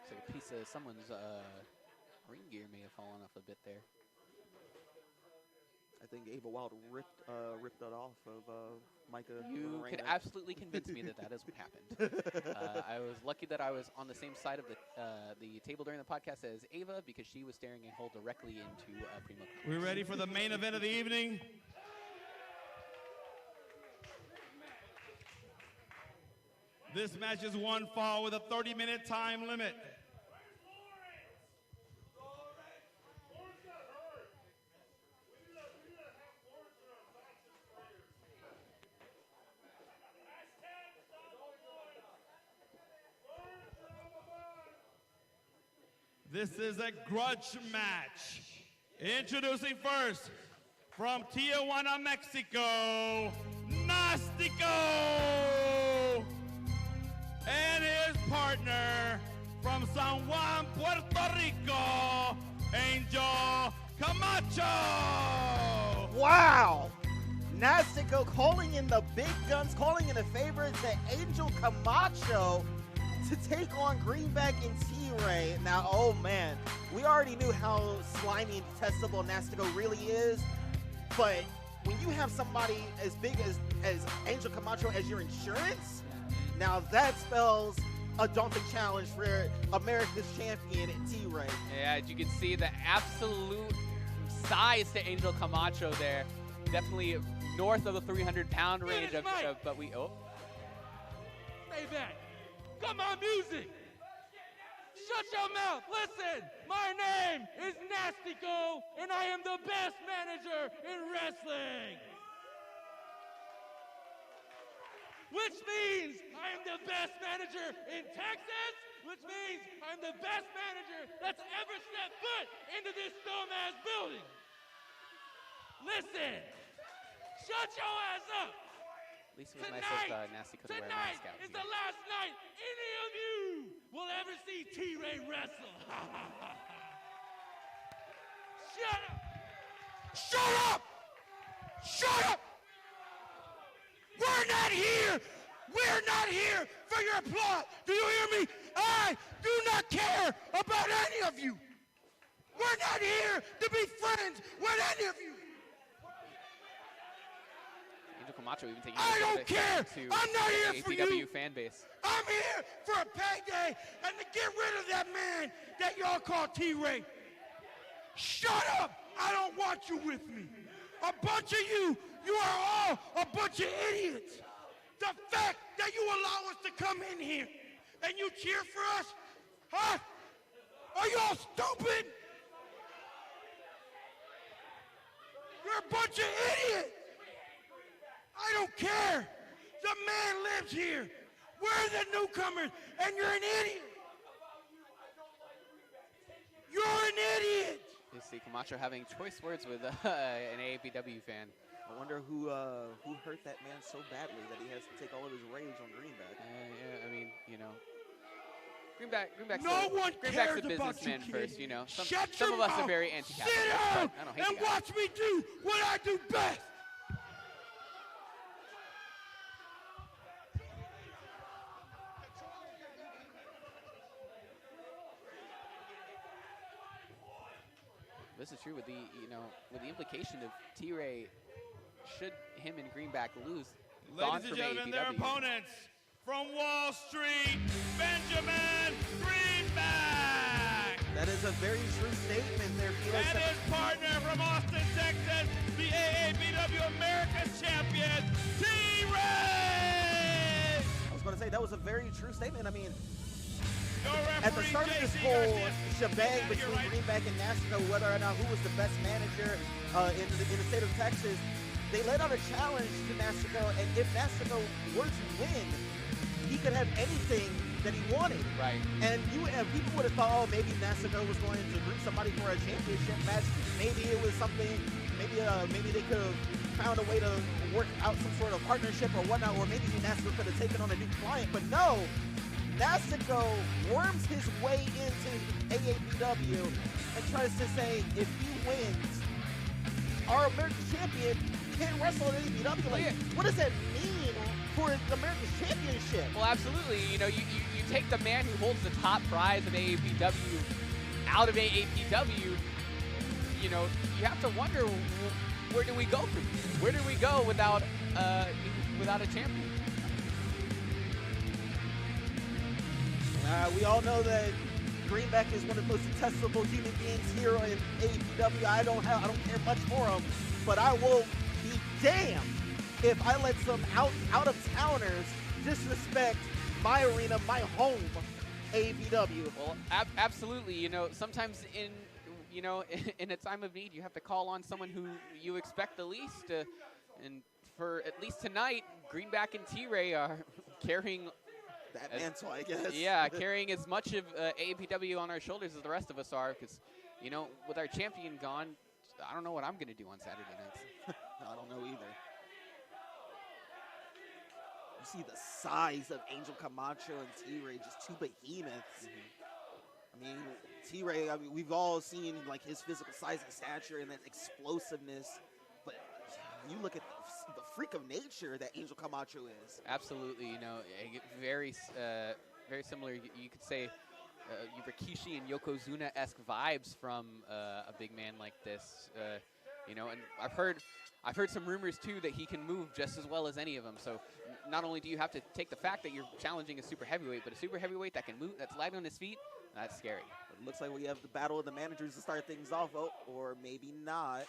Looks like a piece of someone's ring gear may have fallen off a bit there. I think Ava Wild ripped it off of Micah. You could absolutely convince me that is what happened. I was lucky that I was on the same side of the table during the podcast as Ava, because she was staring a hole directly into Primo. We're ready for the main event of the evening. This match is one fall with a 30-minute time limit. This is a grudge match. Introducing first, from Tijuana, Mexico, Nastico! And his partner, from San Juan, Puerto Rico, Angel Camacho! Wow! Nastico calling in the big guns, calling in a favor to Angel Camacho to take on Greenback and T-Ray. Now, oh man, we already knew how slimy and detestable Nastico really is, but when you have somebody as big as Angel Camacho as your insurance, now that spells a daunting challenge for America's champion, T-Ray. Yeah, as you can see, the absolute size to Angel Camacho there. Definitely north of the 300-pound range. But we, Stay back. Come on, music. Shut your mouth. Listen, my name is Nastico, and I am the best manager in wrestling. Which means I am the best manager in Texas, which means I'm the best manager that's ever stepped foot into this dumbass building. Listen, shut your ass up. At least it was nice of Nastico to wear a mask out. Tonight is the last night any of you will ever see T-Ray wrestle. Shut up! Shut up! Shut up! We're not here! We're not here for your plot! Do you hear me? I do not care about any of you! We're not here to be friends with any of you! Angel Camacho even taking I don't care! to I'm not here for AAPW you! fan base. I'm here for a payday and to get rid of that man that y'all call T-Ray. Shut up! I don't want you with me. A bunch of you are all a bunch of idiots. The fact that you allow us to come in here and you cheer for us, huh? Are y'all stupid? You're a bunch of idiots. I don't care. The man lives here. We're the newcomers, and you're an idiot. You're an idiot. You see Camacho having choice words with an AAPW fan. I wonder who hurt that man so badly that he has to take all of his rage on Greenback. Yeah, I mean, Greenback's cares a about businessman you, first, kid. Some of us are very anti-capitalist. Sit down I don't hate and the guy. watch me do what I do best. This is true with the implication of T-Ray, should him and Greenback lose. Ladies and gentlemen, their opponents from Wall Street, Benjamin Greenback. That is a very true statement there, Felix. And his partner from Austin, Texas, the AAPW America's champion, T-Ray. say that was a very true statement. I mean, at the start of this whole shebang between Greenback and Nastico, whether or not who was the best manager in the state of Texas, they let out a challenge to Nastico, and if Nastico were to win, he could have anything that he wanted. Right. And people would have thought, oh, maybe Nastico was going to group somebody for a championship match. Maybe it was something. Maybe they could have found a way to work out some sort of partnership or whatnot, or maybe Nastico could have taken on a new client. But no, Nastico worms his way into AAPW and tries to say, if he wins, our American champion can't wrestle at AAPW. Like, what does that mean for the American Championship? Well, absolutely. You know, you take the man who holds the top prize of AAPW out of AAPW, you know, you have to wonder, where do we go from here? Where do we go without a champion? We all know that Greenback is one of the most detestable human beings here in AAPW. I don't care much for him, but I will be damned if I let some out of towners disrespect my arena, my home, AAPW. Well, absolutely. You know, sometimes in a time of need, you have to call on someone who you expect the least. And for at least tonight, Greenback and T-Ray are carrying that mantle, I guess. Yeah, carrying as much of AAPW on our shoulders as the rest of us are, because, you know, with our champion gone, I don't know what I'm going to do on Saturday nights. I don't know either. You see the size of Angel Camacho and T-Ray, just two behemoths. I mean, T-Ray, we've all seen like his physical size and stature and that explosiveness, but you look at the freak of nature that Angel Camacho is. Absolutely, you know, very similar. You could say Rikishi and Yokozuna-esque vibes from a big man like this. You know, and I've heard some rumors too that he can move just as well as any of them. So not only do you have to take the fact that you're challenging a super heavyweight, but a super heavyweight that can move, that's light on his feet, that's scary. It looks like we have the battle of the managers to start things off, or maybe not,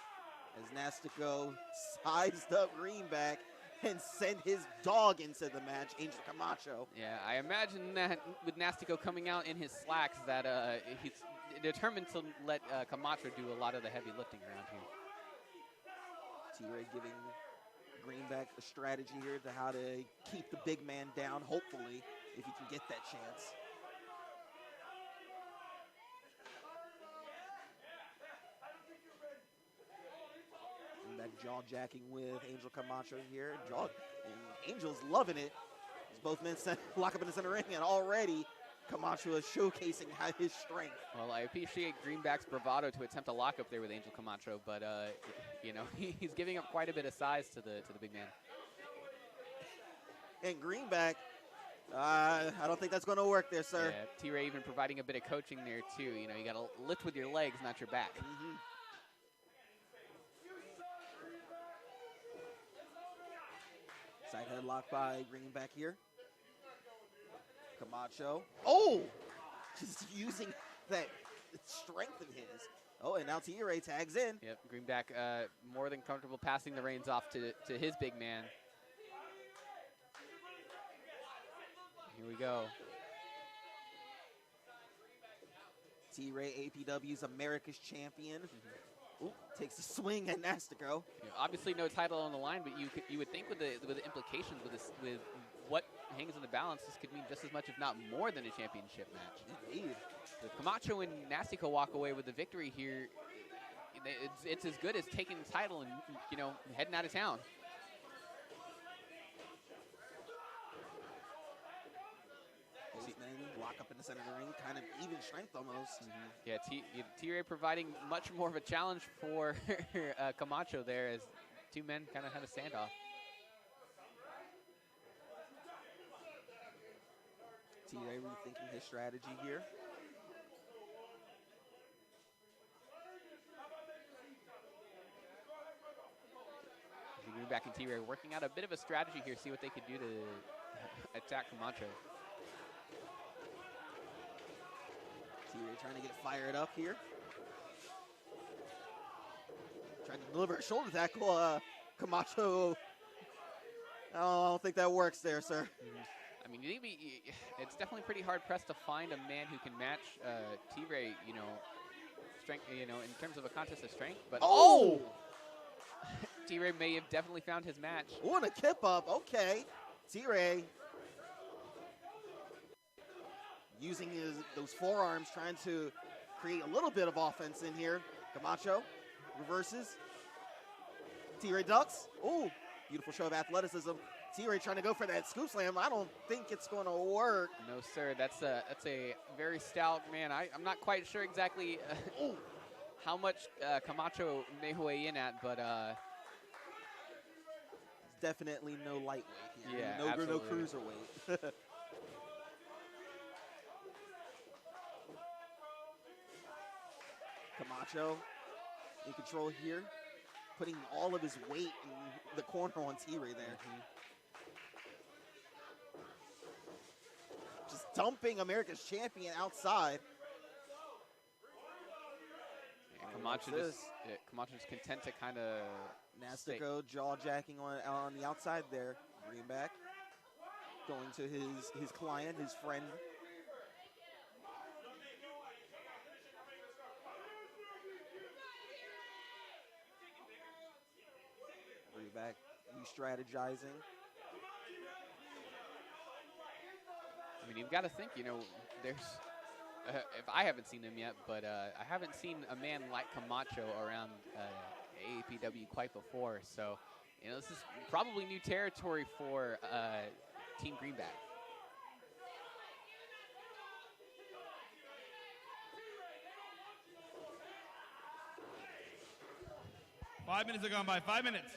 as Nastico sized up Greenback and sent his dog into the match, Angel Camacho. Yeah, I imagine that with Nastico coming out in his slacks that he's determined to let Camacho do a lot of the heavy lifting around here. T-Ray giving Greenback a strategy here to how to keep the big man down, hopefully, if he can get that chance. Greenback jaw-jacking with Angel Camacho here. Angel's loving it. As both men lock up in the center ring, and already Camacho is showcasing his strength. Well, I appreciate Greenback's bravado to attempt a lockup there with Angel Camacho, but you know, he's giving up quite a bit of size to the big man. And Greenback, I don't think that's going to work there, sir. Yeah, T-Ray even providing a bit of coaching there too. You know, you got to lift with your legs, not your back. Side headlock by Greenback here. Camacho. Oh! Just using that strength of his. Oh, and now T-Ray tags in. Yep, Greenback more than comfortable passing the reins off to his big man. Here we go. T-Ray, APW's America's champion. Ooh, takes a swing at Nastico. Yeah, obviously no title on the line, but you would think with the implications with what hangs in the balance, this could mean just as much, if not more, than a championship match. Indeed. If Camacho and Nastico walk away with the victory here, it's as good as taking the title and, you know, heading out of town. Both men lock up in the center of the ring, kind of even strength almost. Yeah, T-Ray providing much more of a challenge for Camacho there, as two men kind of had a standoff. T-Ray rethinking his strategy here. Greenback and T-Ray working out a bit of a strategy here, see what they could do to attack Camacho. T-Ray trying to get fired up here. Trying to deliver a shoulder tackle. Camacho, I don't think that works there, sir. I mean, it's definitely pretty hard pressed to find a man who can match T-Ray, strength, in terms of a contest of strength. But T-Ray may have definitely found his match. Oh, and a kip up. Okay. T-Ray using those forearms, trying to create a little bit of offense in here. Camacho reverses. T-Ray ducks. Oh, beautiful show of athleticism. T-Ray trying to go for that scoop slam. I don't think it's going to work. No, sir. That's a very stout man. I'm not quite sure exactly how much Camacho may weigh in at, but definitely no lightweight here. Yeah, no absolutely. Cruiserweight. Camacho in control here, putting all of his weight in the corner on T-Ray there. Just dumping America's champion outside. Camacho's content to kind of Nastico jaw-jacking on the outside there. Greenback going to his client, his friend. Greenback re-strategizing. I mean, you've got to think, there's, if I haven't seen him yet, but I haven't seen a man like Camacho around AAPW quite before. So, this is probably new territory for Team Greenback. Five minutes have gone by. 5 minutes.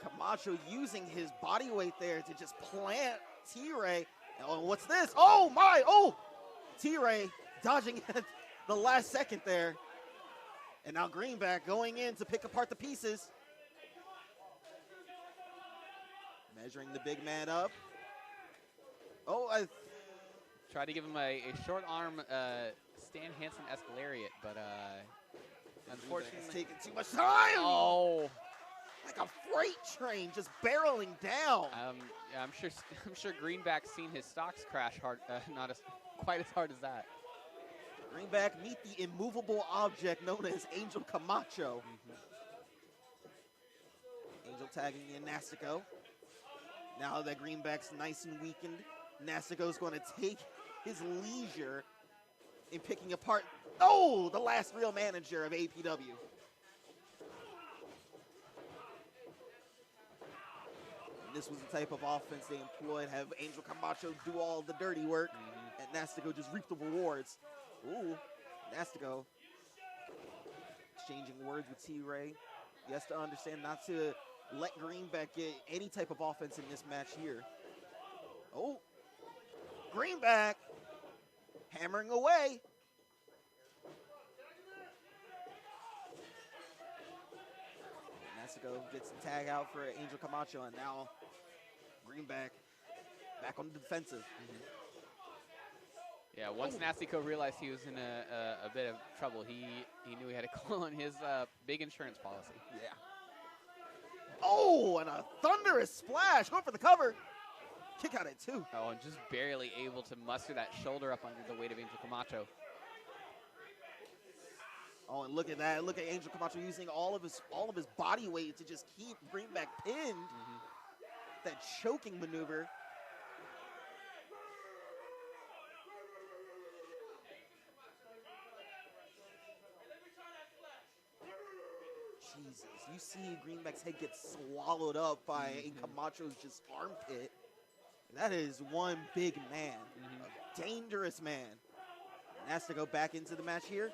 Camacho using his body weight there to just plant T-Ray. Oh, what's this? Oh, my. Oh, T-Ray dodging at the last second there. And now Greenback going in to pick apart the pieces. Measuring the big man up. Oh, I tried to give him a short arm Stan Hansen-esque lariat, but unfortunately, it's taking too much time. Oh, like a freight train just barreling down. Yeah, I'm sure Greenback's seen his stocks crash hard, not quite as hard as that. Greenback meet the immovable object known as Angel Camacho. Angel tagging in Nastico. Now that Greenback's nice and weakened, Nastico's going to take his leisure in picking apart, the last real manager of APW. And this was the type of offense they employed, have Angel Camacho do all the dirty work, and Nastico just reap the rewards. Ooh, Nastico exchanging words with T-Ray. He has to understand not to let Greenback get any type of offense in this match here. Oh, Greenback hammering away. Nastico gets the tag out for Angel Camacho, and now Greenback back on the defensive. Yeah, once Nastico realized he was in a bit of trouble, he knew he had to call on his big insurance policy. Yeah. Oh, and a thunderous splash. Going for the cover. Kick out at 2. Oh, and just barely able to muster that shoulder up under the weight of Angel Camacho. Oh, and look at that. Look at Angel Camacho using all of his body weight to just keep Greenback pinned. That choking maneuver. Jesus, you see Greenback's head get swallowed up by Camacho's just armpit. That is one big man, a dangerous man. Has to go back into the match here.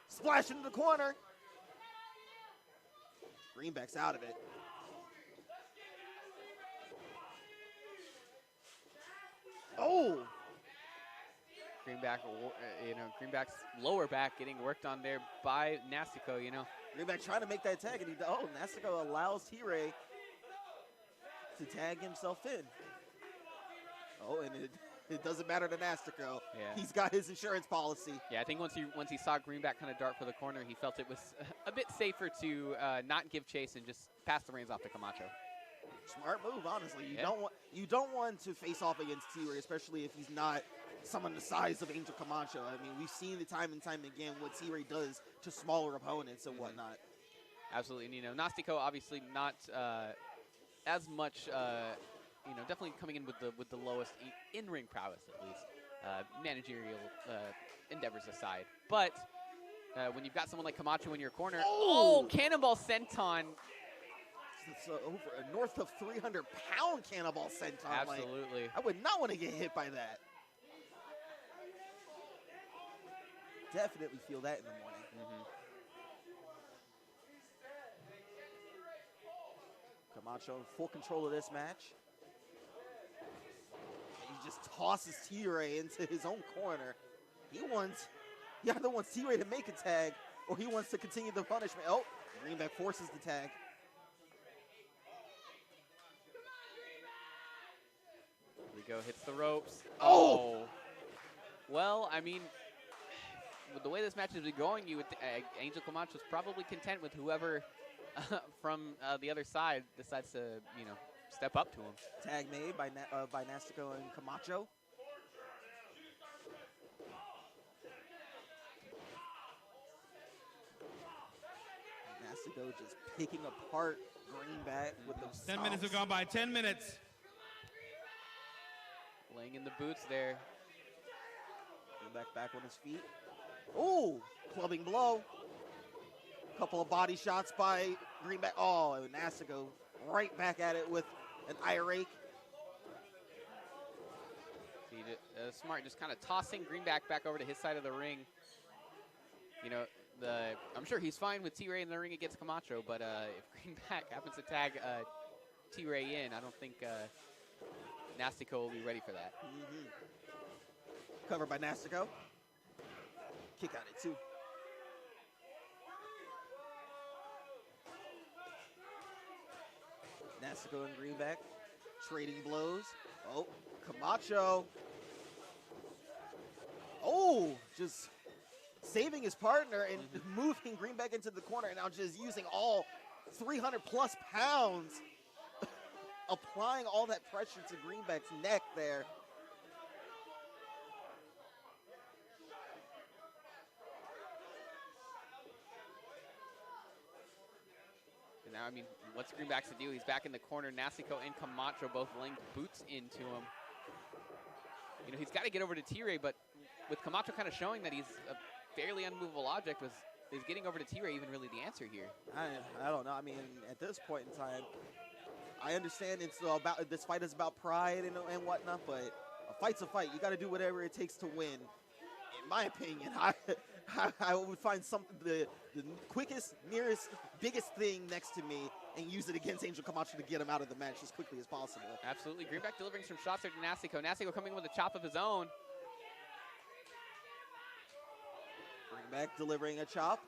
Splash into the corner. Greenback's out of it. Oh! Greenback's lower back getting worked on there by Nastico, Greenback trying to make that tag, and Nastico allows T-Ray to tag himself in. Oh, and It doesn't matter to Nastico. Yeah. He's got his insurance policy. Yeah, I think once he saw Greenback kind of dart for the corner, he felt it was a bit safer to not give chase and just pass the reins off to Camacho. Smart move, honestly. Yeah. You don't want to face off against T-Ray, especially if he's not someone the size of Angel Camacho. I mean, we've seen it time and time again what T-Ray does to smaller opponents and whatnot. Absolutely, and Nastico obviously not as much. Definitely coming in with the lowest in-ring prowess, at least managerial endeavors aside. But when you've got someone like Camacho in your corner, cannonball senton. It's over north of 300-pound cannonball senton. Absolutely. I would not want to get hit by that. Definitely feel that in the morning. Camacho in full control of this match. He just tosses T-Ray into his own corner. He either wants T-Ray to make a tag or he wants to continue the punishment. Oh, Greenback forces the tag. Here we go, hits the ropes. Oh! Well, I mean, with the way this match has been going, you would Angel Camacho's probably content with whoever from the other side decides to, step up to him. Tag made by Nastico and Camacho. Nastico just picking apart Greenback with those 10 minutes have stomps. gone by. 10 minutes. Laying in the boots there. Greenback back on his feet. Ooh, clubbing blow. Couple of body shots by Greenback. Oh, and Nastico right back at it with an eye rake. Smart just kind of tossing Greenback back over to his side of the ring. I'm sure he's fine with T-Ray in the ring against Camacho, but if Greenback happens to tag T-Ray in, I don't think Nastico will be ready for that. Covered by Nastico. Kick out it too. Nastico and Greenback trading blows. Oh, Camacho. Oh, just saving his partner and moving Greenback into the corner, and now just using all 300-plus pounds, applying all that pressure to Greenback's neck there. And now, what's Greenback to do? He's back in the corner. Nastico and Camacho both laying boots into him. He's got to get over to T-Ray, but with Camacho kind of showing that he's a fairly unmovable object, is getting over to T-Ray even really the answer here? I don't know. At this point in time, I understand this fight is about pride and whatnot, but a fight's a fight. You got to do whatever it takes to win. In my opinion, I would find something the quickest, nearest, biggest thing next to me and use it against Angel Camacho to get him out of the match as quickly as possible. Absolutely. Greenback delivering some shots there to Nastico. Nastico coming with a chop of his own. Greenback delivering a chop.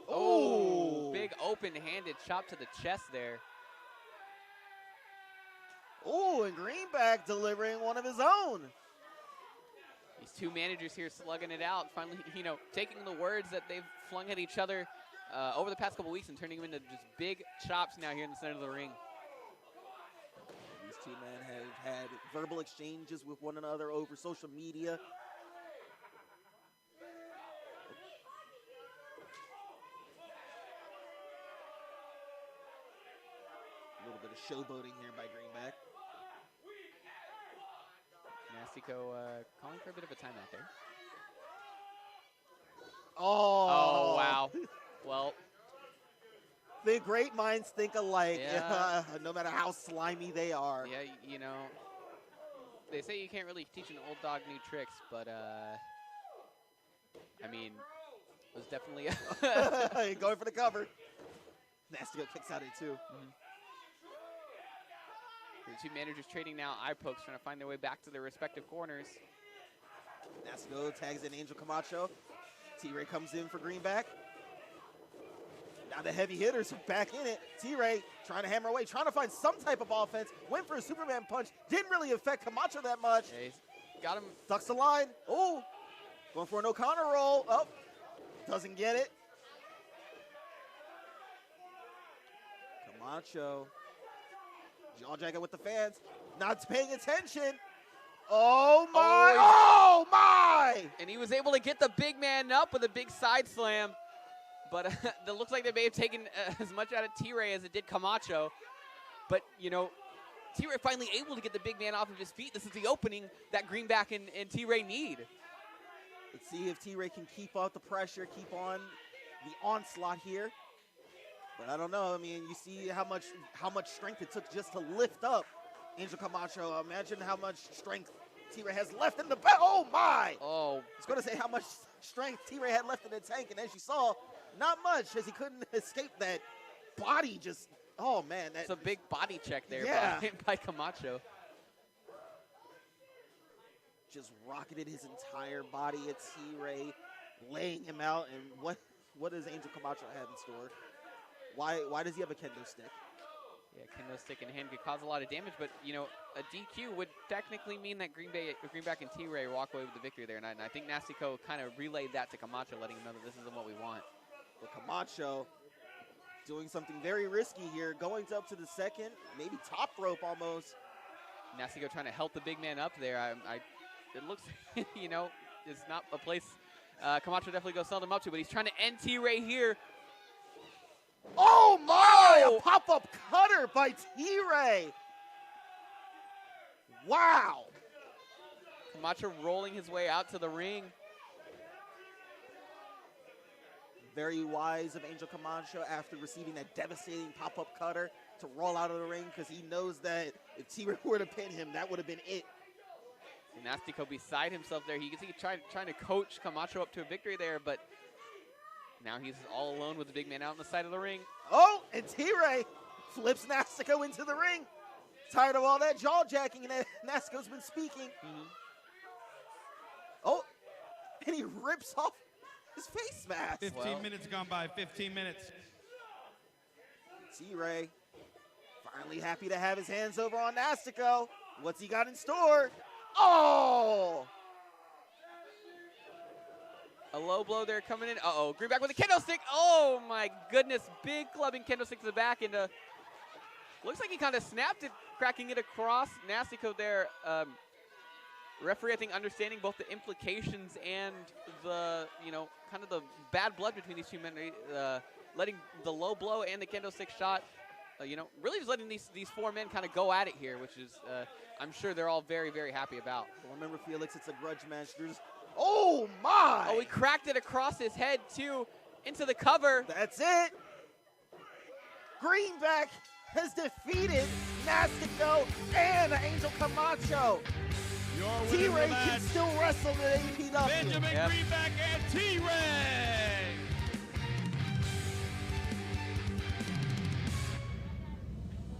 Oh, big open-handed chop to the chest there. Oh, and Greenback delivering one of his own. These two managers here slugging it out, finally, taking the words that they've flung at each other over the past couple weeks and turning them into just big chops now here in the center of the ring. These two men have had verbal exchanges with one another over social media. A little bit of showboating here by Greenback. Nastico calling for a bit of a timeout there. Oh, wow. Well, the great minds think alike, Yeah. no matter how slimy they are. yeah, they say you can't really teach an old dog new tricks, but, it was definitely going for the cover. Nastico kicks out at two. The two managers trading now eye pokes, trying to find their way back to their respective corners. Nastico tags in Angel Camacho. T-Ray comes in for Greenback. Now the heavy hitters are back in it. T-Ray trying to hammer away, trying to find some type of offense. Went for a Superman punch. Didn't really affect Camacho that much. Yeah, he's got him. Ducks the line. Oh, going for an O'Connor roll. Oh, doesn't get it. Camacho. Jawjacking with the fans. Not paying attention. Oh, my. Oh, my. And he was able to get the big man up with a big side slam. But it looks like they may have taken as much out of T-Ray as it did Camacho. But, you know, T-Ray finally able to get the big man off of his feet. This is the opening that Greenback and T-Ray need. Let's see if T-Ray can keep up the pressure, keep on the onslaught here. But I don't know. I mean, you see how much strength it took just to lift up Angel Camacho. Imagine how much strength T-Ray has left in the back. Oh, my. Oh. I was going to say how much strength T-Ray had left in the tank. And as you saw, not much, as he couldn't escape that body just, oh, man. That's a big body check there by Camacho. Just rocketed his entire body at T-Ray, laying him out. And what does Angel Camacho have in store? Why does he have a kendo stick? Yeah, kendo stick in hand could cause a lot of damage, but, you know, a DQ would technically mean that Greenback and T-Ray walk away with the victory there. And I think Nastico kind of relayed that to Camacho, letting him know that this isn't what we want. But Camacho doing something very risky here, going up to the second, maybe top rope almost. Nastico trying to help the big man up there. It looks, you know, it's not a place Camacho definitely goes seldom up to, but he's trying to end T-Ray here. Oh, my! A pop-up cutter by T-Ray. Wow. Camacho rolling his way out to the ring. Very wise of Angel Camacho after receiving that devastating pop-up cutter to roll out of the ring, because he knows that if T-Ray were to pin him, that would have been it. Nastico beside himself there. He trying to coach Camacho up to a victory there, but now he's all alone with the big man out on the side of the ring. Oh, and T-Ray flips Nastico into the ring. Tired of all that jaw-jacking and Nastico's been speaking. Oh, and he rips off his face mask. 15 minutes gone by, 15 minutes. T-Ray finally happy to have his hands over on Nastico. What's he got in store? Oh! A low blow there coming in. Uh-oh, Greenback with a kendo stick. Oh, my goodness. Big clubbing kendo stick to the back. And looks like he kind of snapped it, cracking it across. Nastico there. Referee, I think, understanding both the implications and the, you know, kind of the bad blood between these two men. Letting the low blow and the kendo stick shot, you know, really just letting these four men kind of go at it here, which is, I'm sure they're all very, very happy about. Remember, Felix, it's a grudge match. Oh, my! Oh, he cracked it across his head, too, into the cover. That's it. Greenback has defeated Nastico and Angel Camacho. T-Ray can still wrestle at AAPW. Benjamin Greenback and T-Ray.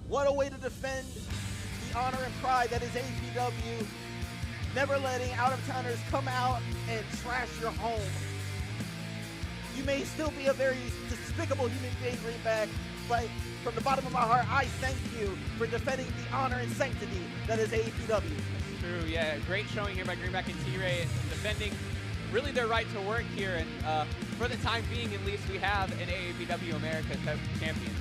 What a way to defend the honor and pride that is AAPW. Never letting out-of-towners come out and trash your home. You may still be a very despicable human being, Greenback, but from the bottom of my heart, I thank you for defending the honor and sanctity that is AAPW. True, yeah. Great showing here by Greenback and T-Ray, defending really their right to work here. And for the time being, at least, we have an AAPW America champion.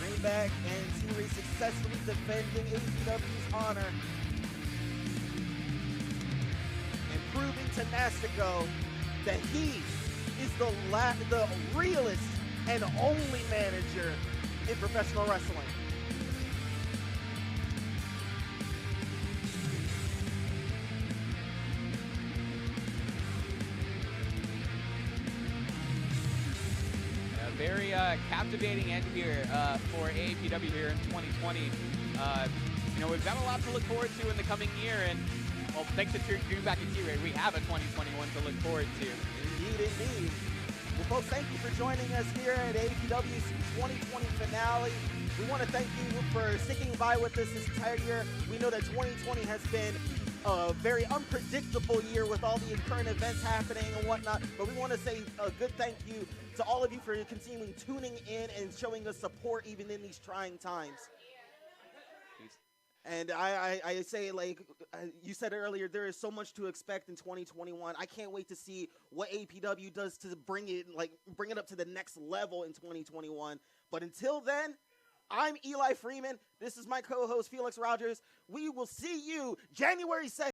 Greenback and T-Ray successfully defending AAPW's honor and proving to Nastico that he is the realest and only manager in professional wrestling. A very captivating end here for AAPW here in 2020. You know, we've got a lot to look forward to in the coming year, and well, thanks to Greenback and T-Ray, we have a 2021 to look forward to. Indeed, indeed. Well, folks, thank you for joining us here at AAPW's 2020 finale. We want to thank you for sticking by with us this entire year. We know that 2020 has been a very unpredictable year with all the current events happening and whatnot. But we want to say a good thank you to all of you for continuing tuning in and showing us support even in these trying times. And I say, like you said earlier, there is so much to expect in 2021. I can't wait to see what APW does to bring it up to the next level in 2021. But until then, I'm Eli Freeman. This is my co-host, Felix Rogers. We will see you January 2nd.